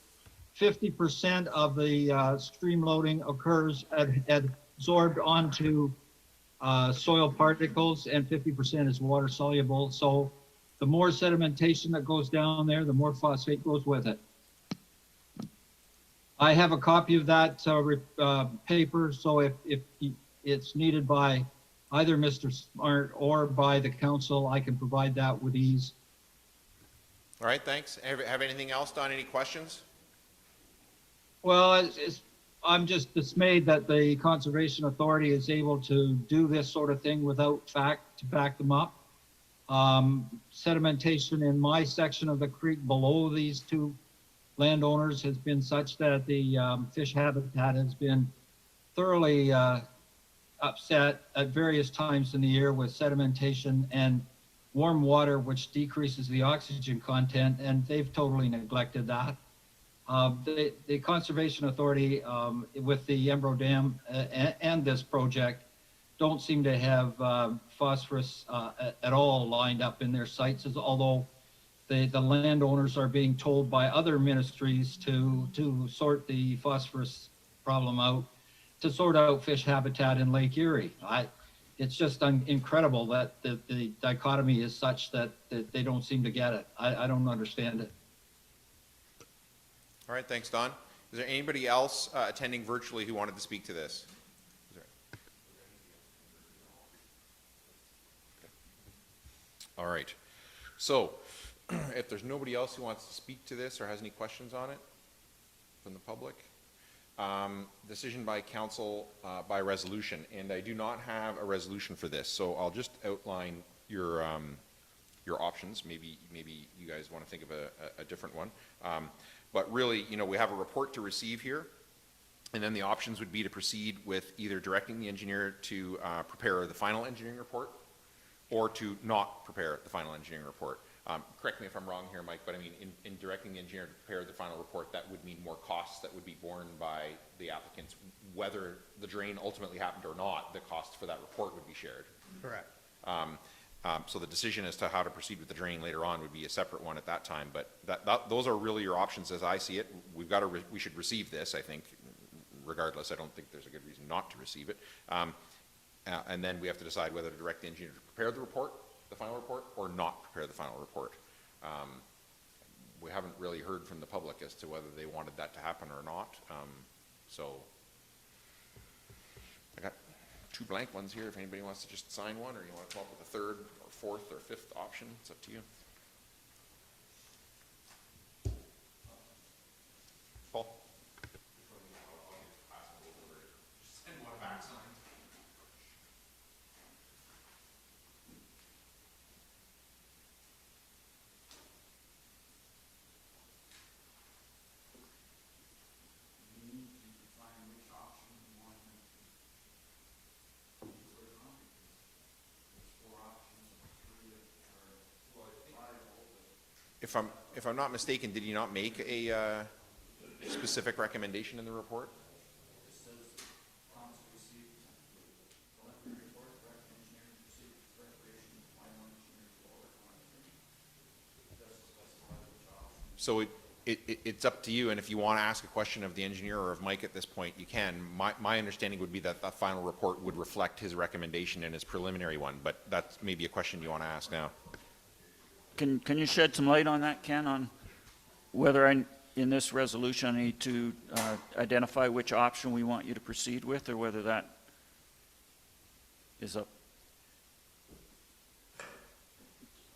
50% of the stream loading occurs adsorbed onto soil particles, and 50% is water soluble. So the more sedimentation that goes down there, the more phosphate goes with it. I have a copy of that paper, so if it's needed by either Mr. Smart or by the council, I can provide that with ease. All right, thanks. Have anything else, Don? Any questions? Well, I'm just dismayed that the Conservation Authority is able to do this sort of thing without fact to back them up. Sedimentation in my section of the creek below these two landowners has been such that the fish habitat has been thoroughly upset at various times in the year with sedimentation and warm water, which decreases the oxygen content, and they've totally neglected that. The Conservation Authority with the Embro Dam and this project don't seem to have phosphorus at all lined up in their sites, although the landowners are being told by other ministries to sort the phosphorus problem out, to sort out fish habitat in Lake Erie. It's just incredible that the dichotomy is such that they don't seem to get it. I don't understand it. All right, thanks, Don. Is there anybody else attending virtually who wanted to speak to this? All right. So, if there's nobody else who wants to speak to this or has any questions on it from the public, decision by council by resolution, and I do not have a resolution for this, so I'll just outline your options. Maybe you guys want to think of a different one. But really, we have a report to receive here, and then the options would be to proceed with either directing the engineer to prepare the final engineering report, or to not prepare the final engineering report. Correct me if I'm wrong here, Mike, but I mean, in directing the engineer to prepare the final report, that would mean more costs that would be borne by the applicants. Whether the drain ultimately happened or not, the cost for that report would be shared. Correct. So the decision as to how to proceed with the drain later on would be a separate one at that time, but those are really your options as I see it. We should receive this, I think, regardless. I don't think there's a good reason not to receive it. And then we have to decide whether to direct the engineer to prepare the report, the final report, or not prepare the final report. We haven't really heard from the public as to whether they wanted that to happen or not. So I got two blank ones here if anybody wants to just sign one, or you want to come up with a third or fourth or fifth option. It's up to you. Paul? Send one back signed. If I'm not mistaken, did you not make a specific recommendation in the report? It says council received preliminary report, direct engineering proceed with preparation of final engineering report. It doesn't specify which option. So it's up to you, and if you want to ask a question of the engineer or of Mike at this point, you can. My understanding would be that the final report would reflect his recommendation and his preliminary one, but that's maybe a question you want to ask now. Can you shed some light on that, Ken, on whether in this resolution I need to identify which option we want you to proceed with, or whether that is up?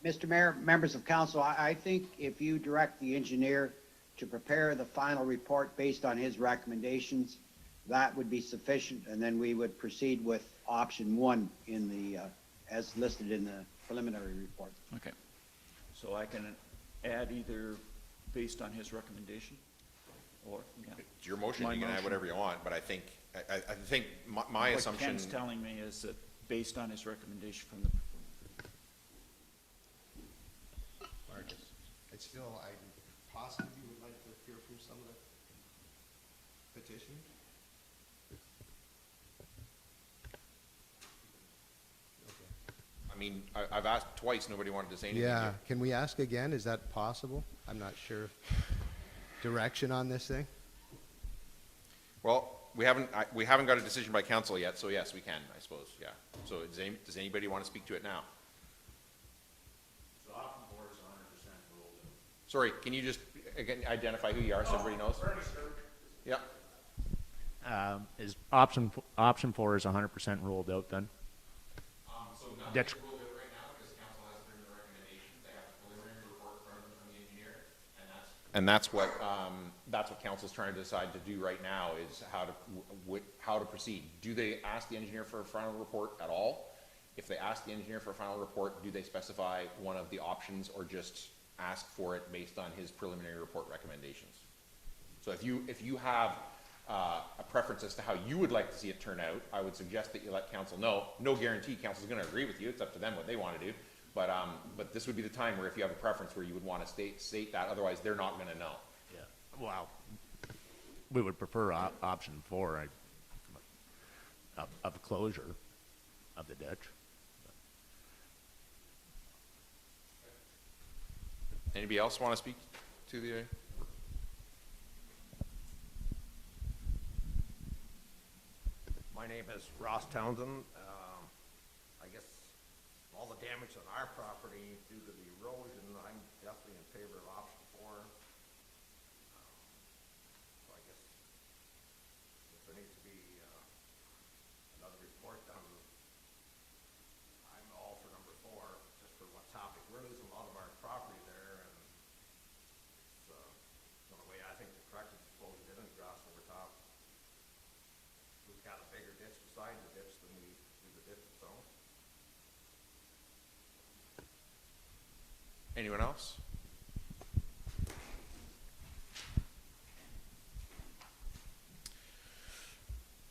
Mr. Mayor, members of council, I think if you direct the engineer to prepare the final report based on his recommendations, that would be sufficient, and then we would proceed with option one in the, as listed in the preliminary report. Okay. So I can add either based on his recommendation, or, yeah. It's your motion, My you can add motion. whatever you want, but I think my What assumption. Ken's telling me is that based on his recommendation from the, Marcus, I possibly would like to hear from some of the petitioners. I mean, I've asked twice, nobody wanted to say anything. Yeah, yet. can we ask again? Is that possible? I'm not sure. Direction on this thing? Well, we haven't got a decision by council yet, so yes, we can, I suppose, yeah. So does anybody want to speak to it now? Sorry, can you just, again, identify who you are so everybody knows? Yeah. Is option 4 is 100% ruled out then? So nothing That's- is ruled out right now because council has their recommendations. They have a preliminary report from the engineer, and that's what council's trying to decide to do right now is how to proceed. Do they ask the engineer for a final report at all? If they ask the engineer for a final report, do they specify one of the options or just ask for it based on his preliminary report recommendations? So if you have a preference as to how you would like to see it turn out, I would suggest that you let council know. No guarantee council's going to agree with you. It's up to them what they want to do. But this would be the time where if you have a preference where you would want to state that, otherwise they're not going to know. Yeah. Well, we would prefer option 4 of closure of the ditch. Anybody else want to speak to the? My name is Ross Townsend. I guess all the damage on our property due to the erosion, I'm definitely in favor of option 4. So I guess if there needs to be another report done, I'm all for number 4, just for what topic. We're losing a lot of our property there, and it's the only way I think to correct it is to close it in and grass over top. We've got a bigger ditch beside the ditch than we do the ditch itself. Anyone else?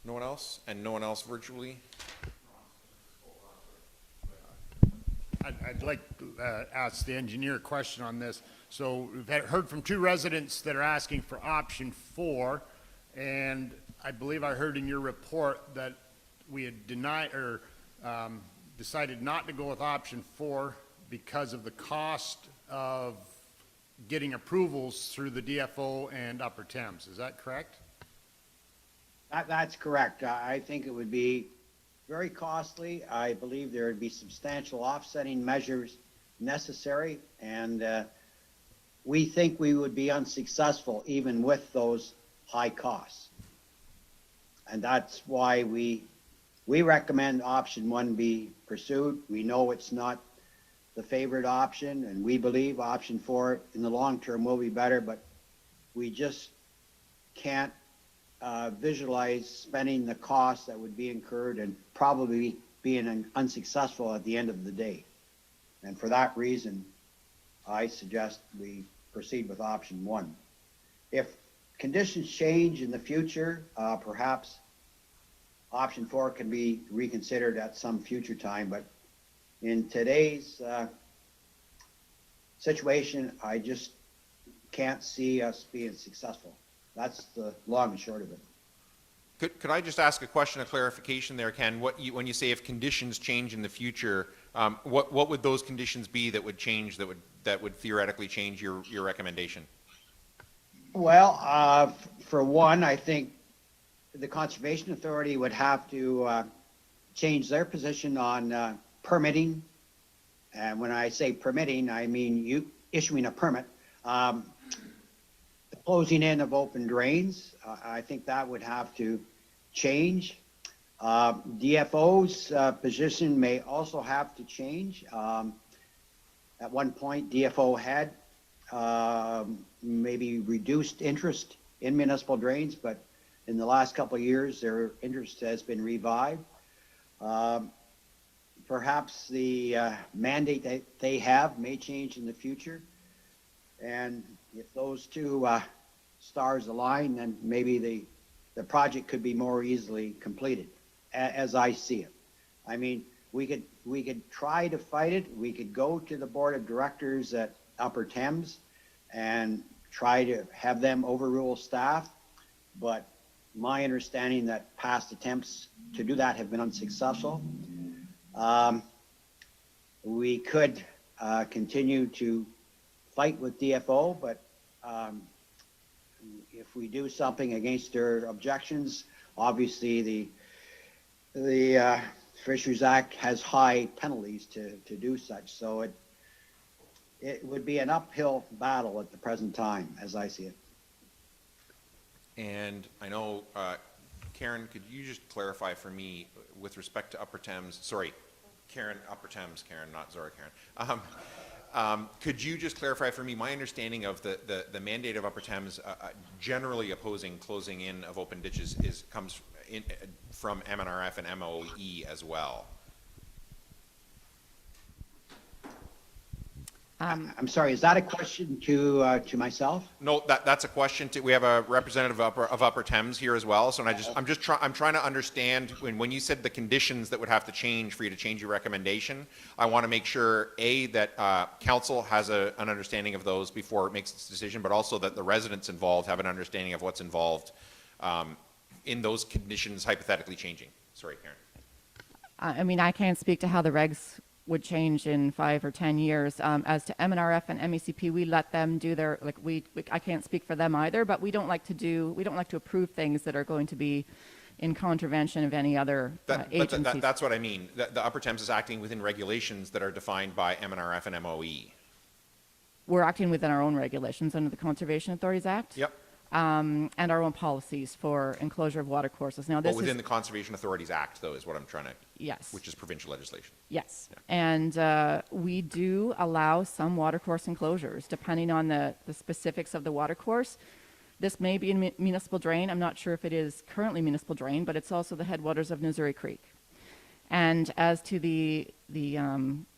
No one else? And no one else virtually? I'd like to ask the engineer a question on this. So we've heard from 2 residents that are asking for option 4, and I believe I heard in your report that we had denied or decided not to go with option 4 because of the cost of getting approvals through the DFO and Upper Thames. Is that correct? That's correct. I think it would be very costly. I believe there would be substantial offsetting measures necessary, and we think we would be unsuccessful even with those high costs. And that's why we recommend option 1 be pursued. We know it's not the favorite option, and we believe option 4 in the long term will be better, but we just can't visualize spending the costs that would be incurred and probably being unsuccessful at the end of the day. And for that reason, I suggest we proceed with option 1. If conditions change in the future, perhaps option 4 can be reconsidered at some future time, but in today's situation, I just can't see us being successful. That's the long and short of it. Could I just ask a question of clarification there, Ken? When you say if conditions change in the future, what would those conditions be that would change, that would theoretically change your recommendation? Well, for one, I think the Conservation Authority would have to change their position on permitting. And when I say permitting, I mean you issuing a permit. The closing in of open drains, I think that would have to change. DFO's position may also have to change. At one point, DFO had maybe reduced interest in municipal drains, but in the last couple of years, their interest has been revived. Perhaps the mandate that they have may change in the future. And if those 2 stars align, then maybe the project could be more easily completed, as I see it. I mean, we could try to fight it. We could go to the board of directors at Upper Thames and try to have them overrule staff. But my understanding that past attempts to do that have been unsuccessful. we could continue to fight with DFO, but if we do something against their objections, obviously the Fisheries Act has high penalties to do such. So it would be an uphill battle at the present time, as I see it. And I know, Karen, could you just clarify for me with respect to Upper Thames, sorry, Karen, Upper Thames, Karen, not Zora Karen. Could you just clarify for me, my understanding of the mandate of Upper Thames generally opposing closing in of open ditches comes from MNRF and MOE as well? I'm sorry, is that a question to myself? No, that's a question to, we have a representative of Upper Thames here as well, so I'm trying to understand, when you said the conditions that would have to change for you to change your recommendation, I want to make sure, A, that council has an understanding of those before it makes its decision, but also that the residents involved have an understanding of what's involved in those conditions hypothetically changing. Sorry, Karen. I mean, I can't speak to how the regs would change in 5 or 10 years. As to MNRF and MECP, we let them do their, like, I can't speak for them either, but we don't like to approve things that are going to be in contravention of any other agency. That's what I mean. The Upper Thames is acting within regulations that are defined by MNRF and MOE. We're acting within our own regulations under the Conservation Authorities Act. Yep. And our own policies for enclosure of watercourses. Now, this But within is the Conservation Authorities Act, though, is what I'm trying to... Yes. Which is provincial legislation. Yes. Yeah. And we do allow some watercourse enclosures, depending on the specifics of the watercourse. This may be a municipal drain. I'm not sure if it is currently municipal drain, but it's also the headwaters of Missouri Creek. And as to the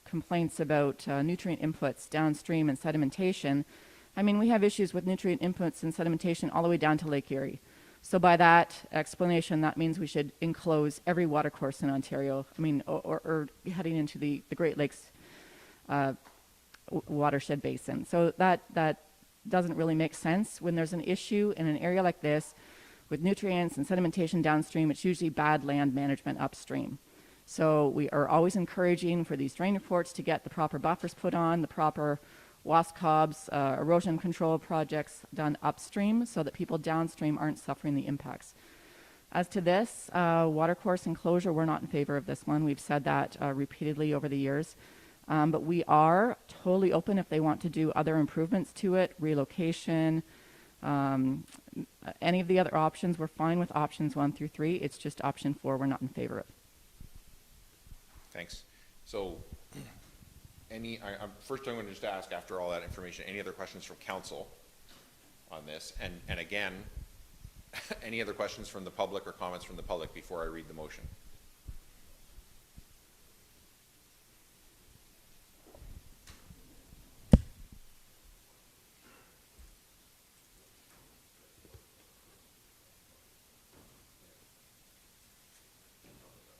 complaints about nutrient inputs downstream and sedimentation, I mean, we have issues with nutrient inputs and sedimentation all the way down to Lake Erie. So by that explanation, that means we should enclose every watercourse in Ontario, I mean, or heading into the Great Lakes watershed basin. So that doesn't really make sense. When there's an issue in an area like this with nutrients and sedimentation downstream, it's usually bad land management upstream. So we are always encouraging for these drain reports to get the proper buffers put on, the proper WASCOBs, erosion control projects done upstream so that people downstream aren't suffering the impacts. As to this, watercourse enclosure, we're not in favor of this one. We've said that repeatedly over the years. But we are totally open if they want to do other improvements to it, relocation, any of the other options. We're fine with options 1 through 3. It's just option 4 we're not in favor of. Thanks. So, first I'm going to just ask, after all that information, any other questions from council on this? And again, any other questions from the public or comments from the public before I read the motion?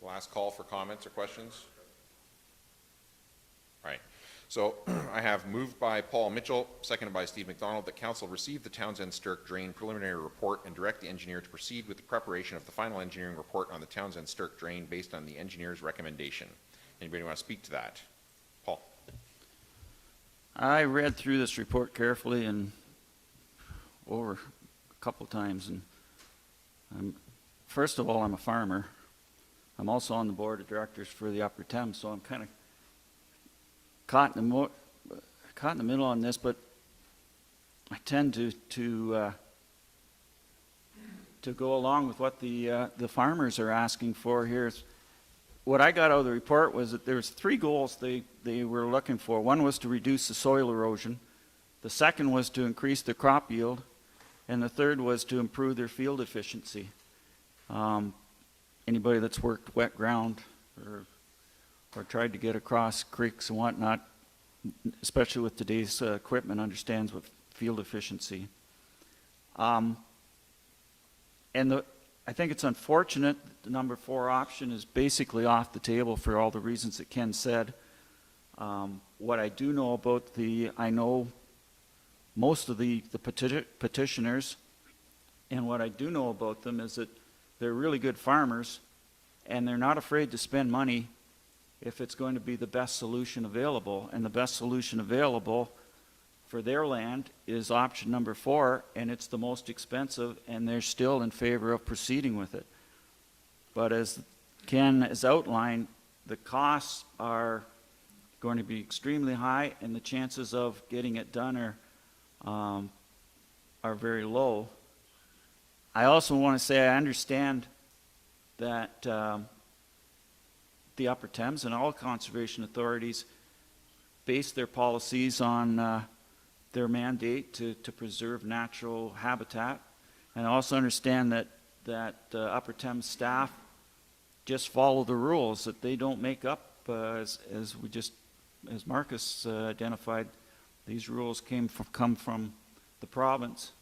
Last call for comments or questions? All right. So I have moved by Paul Mitchell, seconded by Steve McDonald, that council receive the Townsend Stirk Drain preliminary report and direct the engineer to proceed with the preparation of the final engineering report on the Townsend Stirk Drain based on the engineer's recommendation. Anybody want to speak to that? Paul. I read through this report carefully and over a couple times, and first of all, I'm a farmer. I'm also on the board of directors for the Upper Thames, so I'm kind of caught in the middle on this, but I tend to go along with what the farmers are asking for here. What I got out of the report was that there's 3 goals they were looking for. One was to reduce the soil erosion, the second was to increase the crop yield, and the third was to improve their field efficiency. Anybody that's worked wet ground or tried to get across creeks and whatnot, especially with today's equipment, understands what field efficiency. I think it's unfortunate that the number 4 option is basically off the table for all the reasons that Ken said. What I do know about I know most of the petitioners, and what I do know about them is that they're really good farmers, and they're not afraid to spend money if it's going to be the best solution available. And the best solution available for their land is option number 4, and it's the most expensive, and they're still in favor of proceeding with it. But as Ken has outlined, the costs are going to be extremely high, and the chances of getting it done are very low. I also want to say I understand that the Upper Thames and all conservation authorities base their policies on their mandate to preserve natural habitat. And I also understand that Upper Thames staff just follow the rules, that they don't make up, as Marcus identified, these rules come from the province,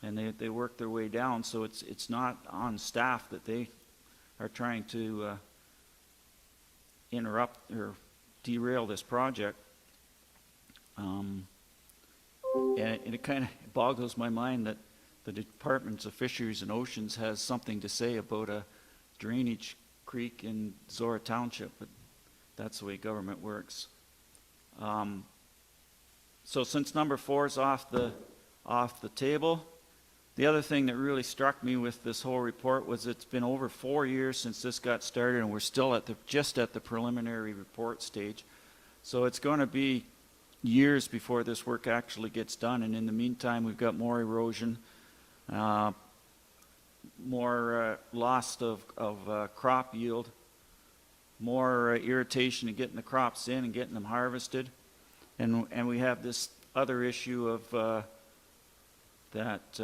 and they work their way down. So it's not on staff that they are trying to interrupt or derail this project. And it kind of boggles my mind that the Department of Fisheries and Oceans has something to say about a drainage creek in Zorra Township, but that's the way government works. So since number 4 is off the table, the other thing that really struck me with this whole report was it's been over 4 years since this got started, and we're still just at the preliminary report stage. So it's going to be years before this work actually gets done, and in the meantime we've got more erosion, more loss of crop yield, more irritation in getting the crops in and getting them harvested, and we have this other issue of that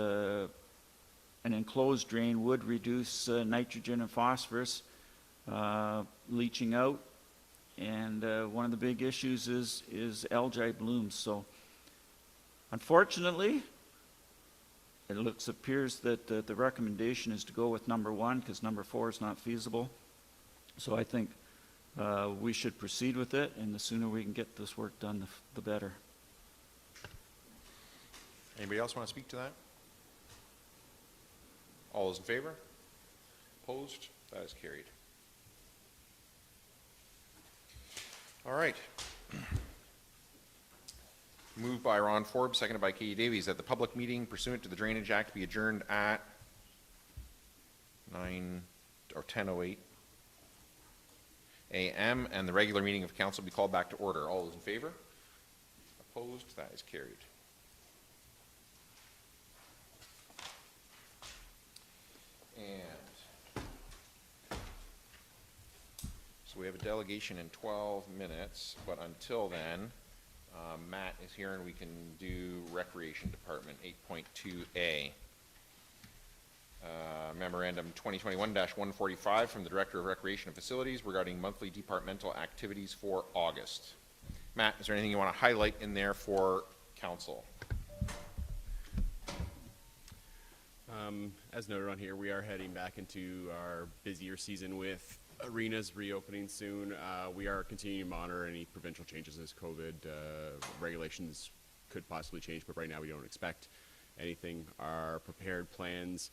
an enclosed drain would reduce nitrogen and phosphorus leaching out, and one of the big issues is algae blooms. So unfortunately, it appears that the recommendation is to go with number 1 because number 4 is not feasible. So I think we should proceed with it, and the sooner we can get this work done, the better. Anybody else want to speak to that? All those in favor? Opposed? That is carried. All right. Moved by Ron Forbes, seconded by Katie Davies, that the public meeting pursuant to the Drainage Act be adjourned at 10:08 a.m. and the regular meeting of council be called back to order. All those in favor? Opposed? That is carried. And so we have a delegation in 12 minutes, but until then, Matt is here and we can do Recreation Department 8.2A. Memorandum 2021-145 from the Director of Recreation and Facilities regarding monthly departmental activities for August. Matt, is there anything you want to highlight in there for council? As noted on here, we are heading back into our busier season with arenas reopening soon. We are continuing to monitor any provincial changes as COVID regulations could possibly change, but right now we don't expect anything. Our prepared plans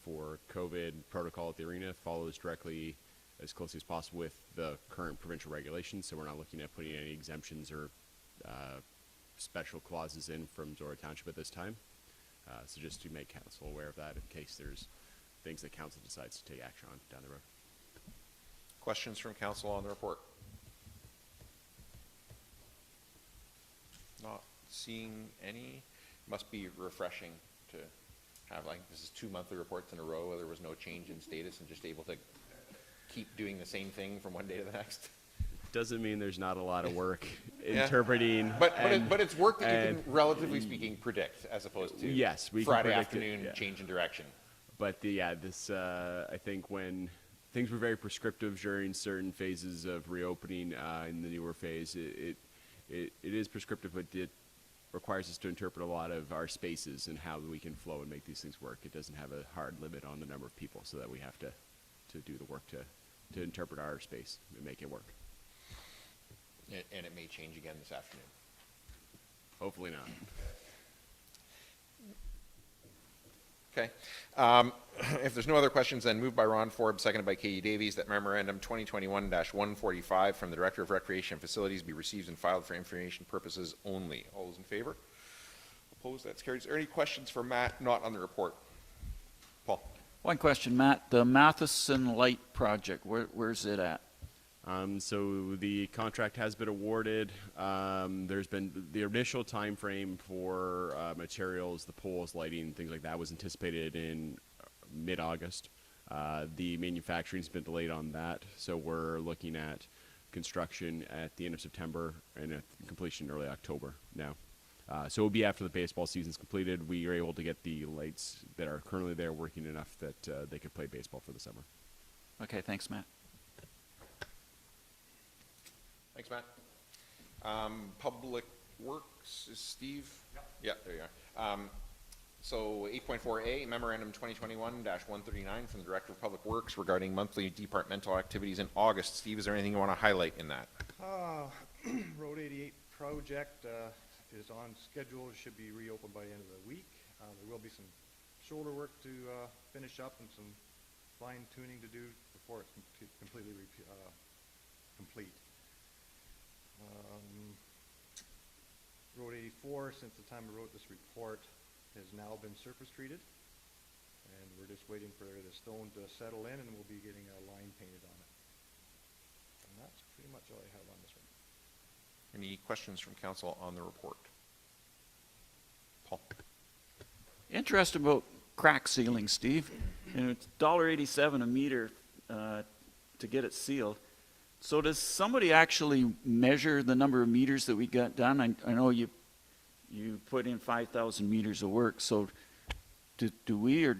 for COVID protocol at the arena follows directly as closely as possible with the current provincial regulations, so we're not looking at putting any exemptions or special clauses in from Zorra Township at this time. So just to make council aware of that in case there's things that council decides to take action on down the road. Questions from council on the report? Not seeing any. Must be refreshing to have, like, this is 2 monthly reports in a row where there was no change in status and just able to keep doing the same thing from one day to the next. Doesn't mean there's not a lot of work interpreting. But it's work that you can, relatively speaking, predict as opposed to yes, we Friday can predict afternoon it, change in direction. But this I think when things were very prescriptive during certain phases of reopening in the newer phase, it is prescriptive, but it requires us to interpret a lot of our spaces and how we can flow and make these things work. It doesn't have a hard limit on the number of people, so that we have to do the work to interpret our space and make it work. And it may change again this afternoon. Hopefully not. Okay. If there's no other questions, then moved by Ron Forbes, seconded by Katie Davies, that memorandum 2021-145 from the Director of Recreation and Facilities be received and filed for information purposes only. All those in favor? Opposed? That's carried. Is there any questions for Matt not on the report? Paul? One question, Matt. The Matheson Light project, where's it at? So the contract has been awarded. There's been the initial time frame for materials, the poles, lighting, things like that was anticipated in mid-August. The manufacturing's been delayed on that, so we're looking at construction at the end of September and completion early October now. So it will be after the baseball season's completed. We are able to get the lights that are currently there working enough that they could play baseball for the summer. Okay, thanks, Matt. Thanks, Matt. Public Works is Steve? Yep. Yeah, there you are. So 8.4A, Memorandum 2021-139 from the Director of Public Works regarding monthly departmental activities in August. Steve, is there anything you want to highlight in that? Road 88 project is on schedule. It should be reopened by the end of the week. There will be some shoulder work to finish up and some fine tuning to do before it's completely complete. Road 84, since the time I wrote this report, has now been surface treated, and we're just waiting for the stone to settle in, and we'll be getting a line painted on it. And that's pretty much all I have on this one. Any questions from council on the report? Paul? Interested about crack sealing, Steve. And it's $1.87 a meter to get it sealed. So does somebody actually measure the number of meters that we got done? I know you put in 5,000 meters of work. So do we, or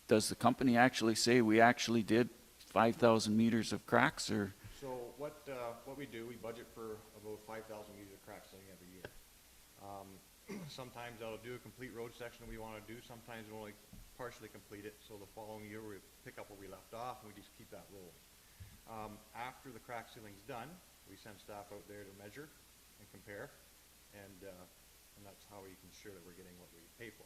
does the company actually say we actually did 5,000 meters of cracks, or? So what we do, we budget for about 5,000 meters of crack sealing every year. Sometimes I'll do a complete road section we want to do. Sometimes we'll only partially complete it. So the following year we pick up where we left off, and we just keep that rolling. After the crack sealing's done, we send staff out there to measure and compare, and that's how we can ensure that we're getting what we pay for.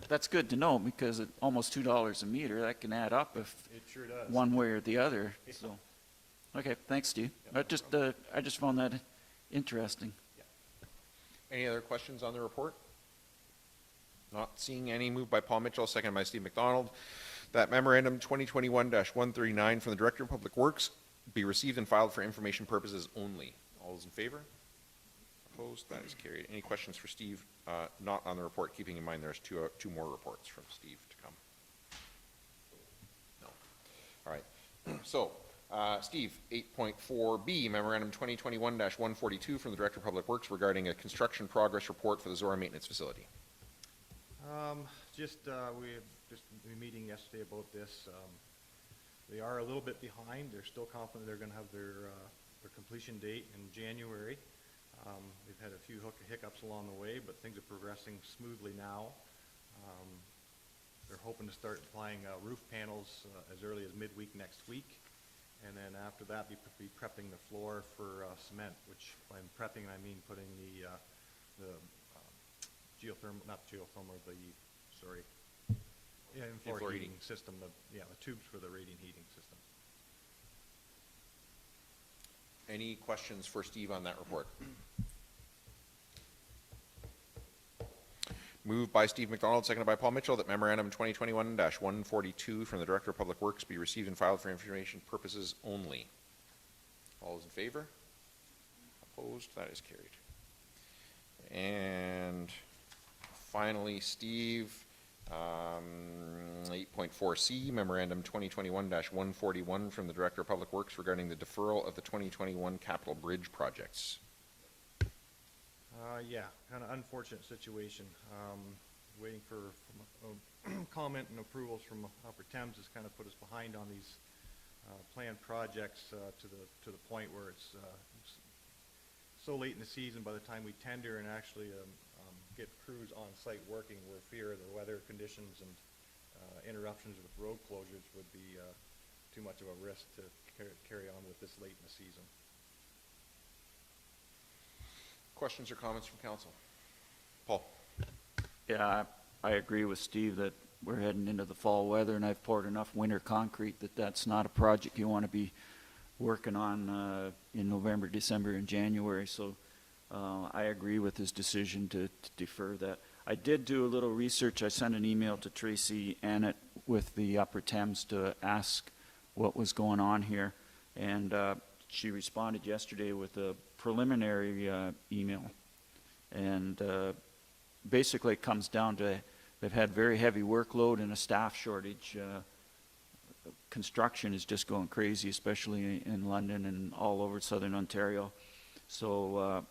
That's good to know, because at almost $2 a meter, that can add up if It sure does. one way or the other. So, okay, thanks, Steve. Yep, I just found that interesting. Any other questions on the report? Not seeing any. Moved by Paul Mitchell, seconded by Steve McDonald, that memorandum 2021-139 from the Director of Public Works be received and filed for information purposes only. All those in favor? Opposed? That is carried. Any questions for Steve not on the report, keeping in mind there's two more reports from Steve to come? No. All right. So, Steve, 8.4B, Memorandum 2021-142 from the Director of Public Works regarding a construction progress report for the Zora Maintenance Facility. We have just been meeting yesterday about this. They are a little bit behind. They're still confident they're going to have their completion date in January. They've had a few hiccups along the way, but things are progressing smoothly now. They're hoping to start applying roof panels as early as midweek next week, and then after that be prepping the floor for cement, which by prepping I mean putting the in-floor heating system, the tubes for the radiant heating system. Any questions for Steve on that report? Moved by Steve McDonald, seconded by Paul Mitchell, that memorandum 2021-142 from the Director of Public Works be received and filed for information purposes only. All those in favor? Opposed? That is carried. And finally, Steve, 8.4C, memorandum 2021-141 from the Director of Public Works regarding the deferral of the 2021 capital bridge projects. Yeah, kind of unfortunate situation. Waiting for comment and approvals from Upper Thames has kind of put us behind on these planned projects to the point where it's so late in the season. By the time we tender and actually get crews on site working, we're fear the weather conditions and interruptions with road closures would be too much of a risk to carry on with this late in the season. Questions or comments from council? Paul? Yeah, I agree with Steve that we're heading into the fall weather, and I've poured enough winter concrete that that's not a project you want to be working on in November, December, and January. So I agree with his decision to defer that. I did do a little research. I sent an email to Tracy Annett with the Upper Thames to ask what was going on here, and she responded yesterday with a preliminary email, and basically it comes down to they've had very heavy workload and a staff shortage. Construction is just going crazy, especially in London and all over southern Ontario. So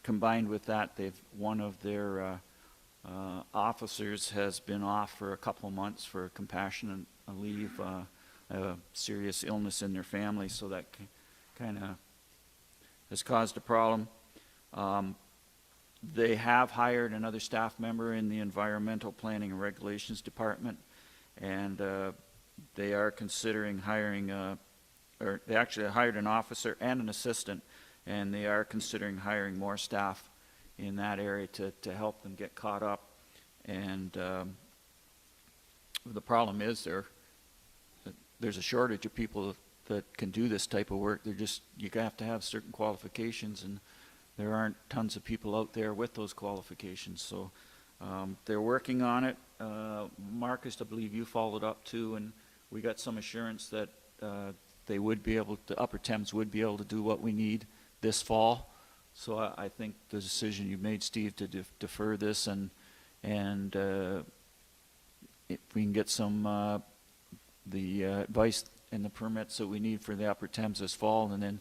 combined with that, one of their officers has been off for a couple of months for compassionate leave, a serious illness in their family, so that kind of has caused a problem. They have hired another staff member in the Environmental Planning and Regulations Department, and they are considering hiring, or they actually hired an officer and an assistant, and they are considering hiring more staff in that area to help them get caught up. And the problem is there's a shortage of people that can do this type of work. You have to have certain qualifications, and there aren't tons of people out there with those qualifications. So they're working on it. Marcus, I believe you followed up too, and we got some assurance that they would be able to, Upper Thames would be able to do what we need this fall. So I think the decision you made, Steve, to defer this, and if we can get some the advice and the permits that we need for the Upper Thames this fall, and then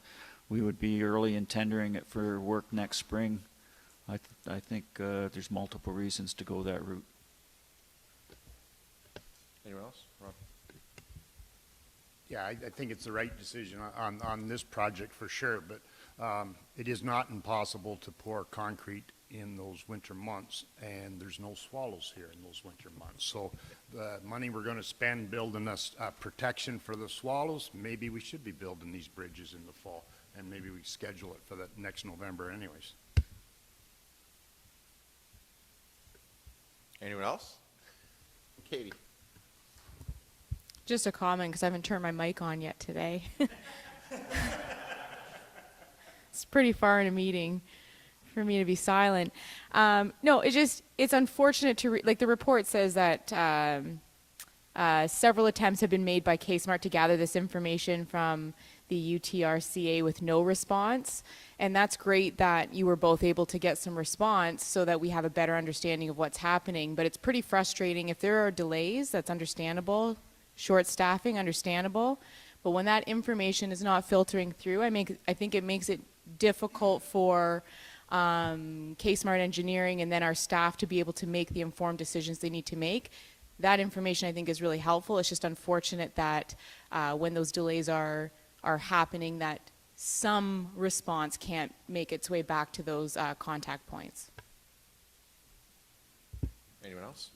we would be early in tendering it for work next spring. I think there's multiple reasons to go that route. Anyone else? Rob? Yeah, I think it's the right decision on this project for sure, but it is not impossible to pour concrete in those winter months, and there's no swallows here in those winter months. So the money we're going to spend building us protection for the swallows, maybe we should be building these bridges in the fall, and maybe we schedule it for the next November anyways. Anyone else? Katie? Just a comment, because I haven't turned my mic on yet today. It's pretty far in a meeting for me to be silent. No, it's unfortunate to, like the report says that several attempts have been made by K-Smart to gather this information from the UTRCA with no response. And that's great that you were both able to get some response so that we have a better understanding of what's happening. But it's pretty frustrating. If there are delays, that's understandable. Short staffing, understandable. But when that information is not filtering through, I think it makes it difficult for K-Smart Engineering and then our staff to be able to make the informed decisions they need to make. That information I think is really helpful. It's just unfortunate that when those delays are happening, that some response can't make its way back to those contact points. Anyone else?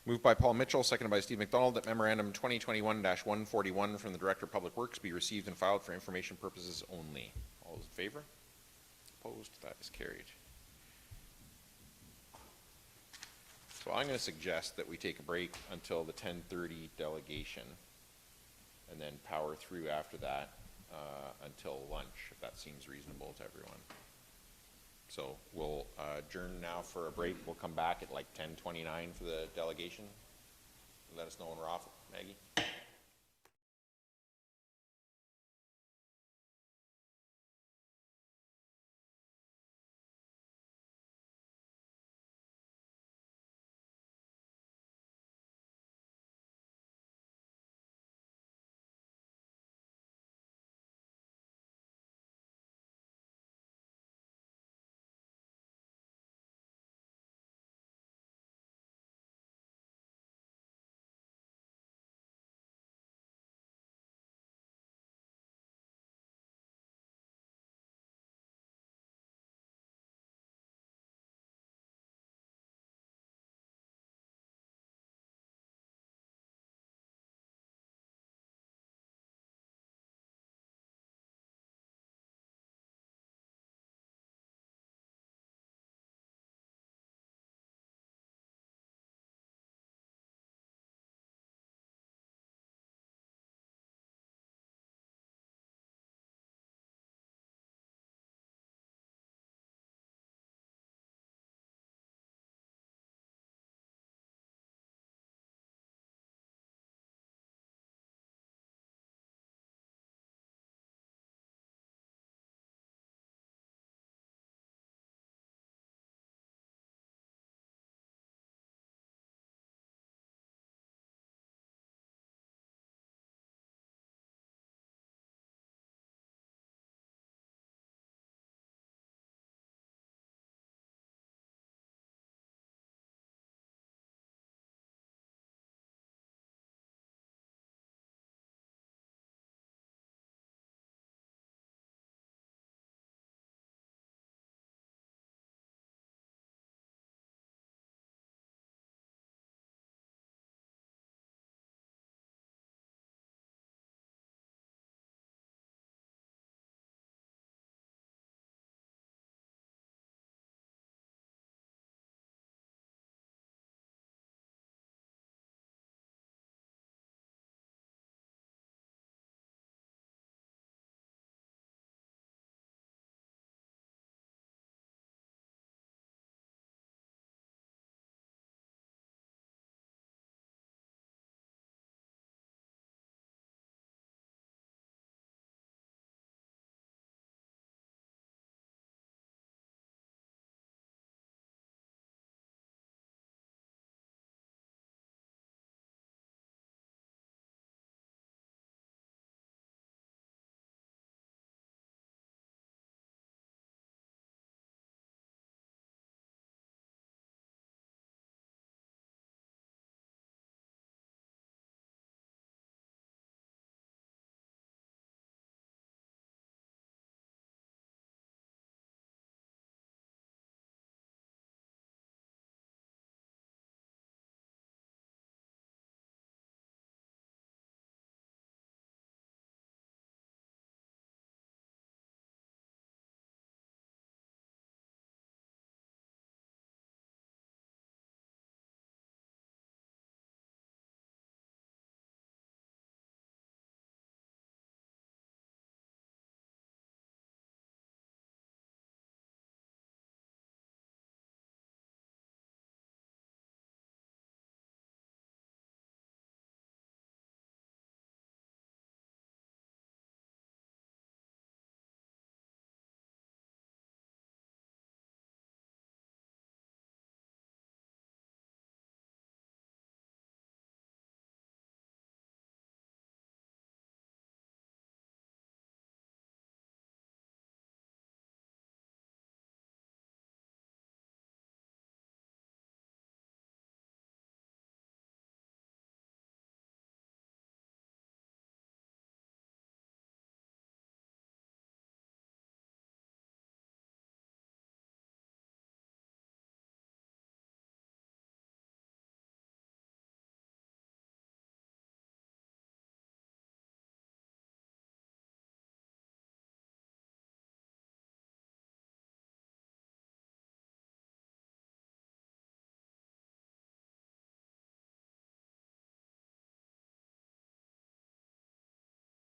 Moved by Paul Mitchell, seconded by Steve McDonald, that Memorandum 2021-141 from the Director of Public Works be received and filed for information purposes only. All those in favor? Opposed? That is carried. So I'm going to suggest that we take a break until the 10:30 delegation, and then power through after that until lunch, if that seems reasonable to everyone. So we'll adjourn now for a break. We'll come back at like 10:29 for the delegation. Let us know when we're off, Maggie.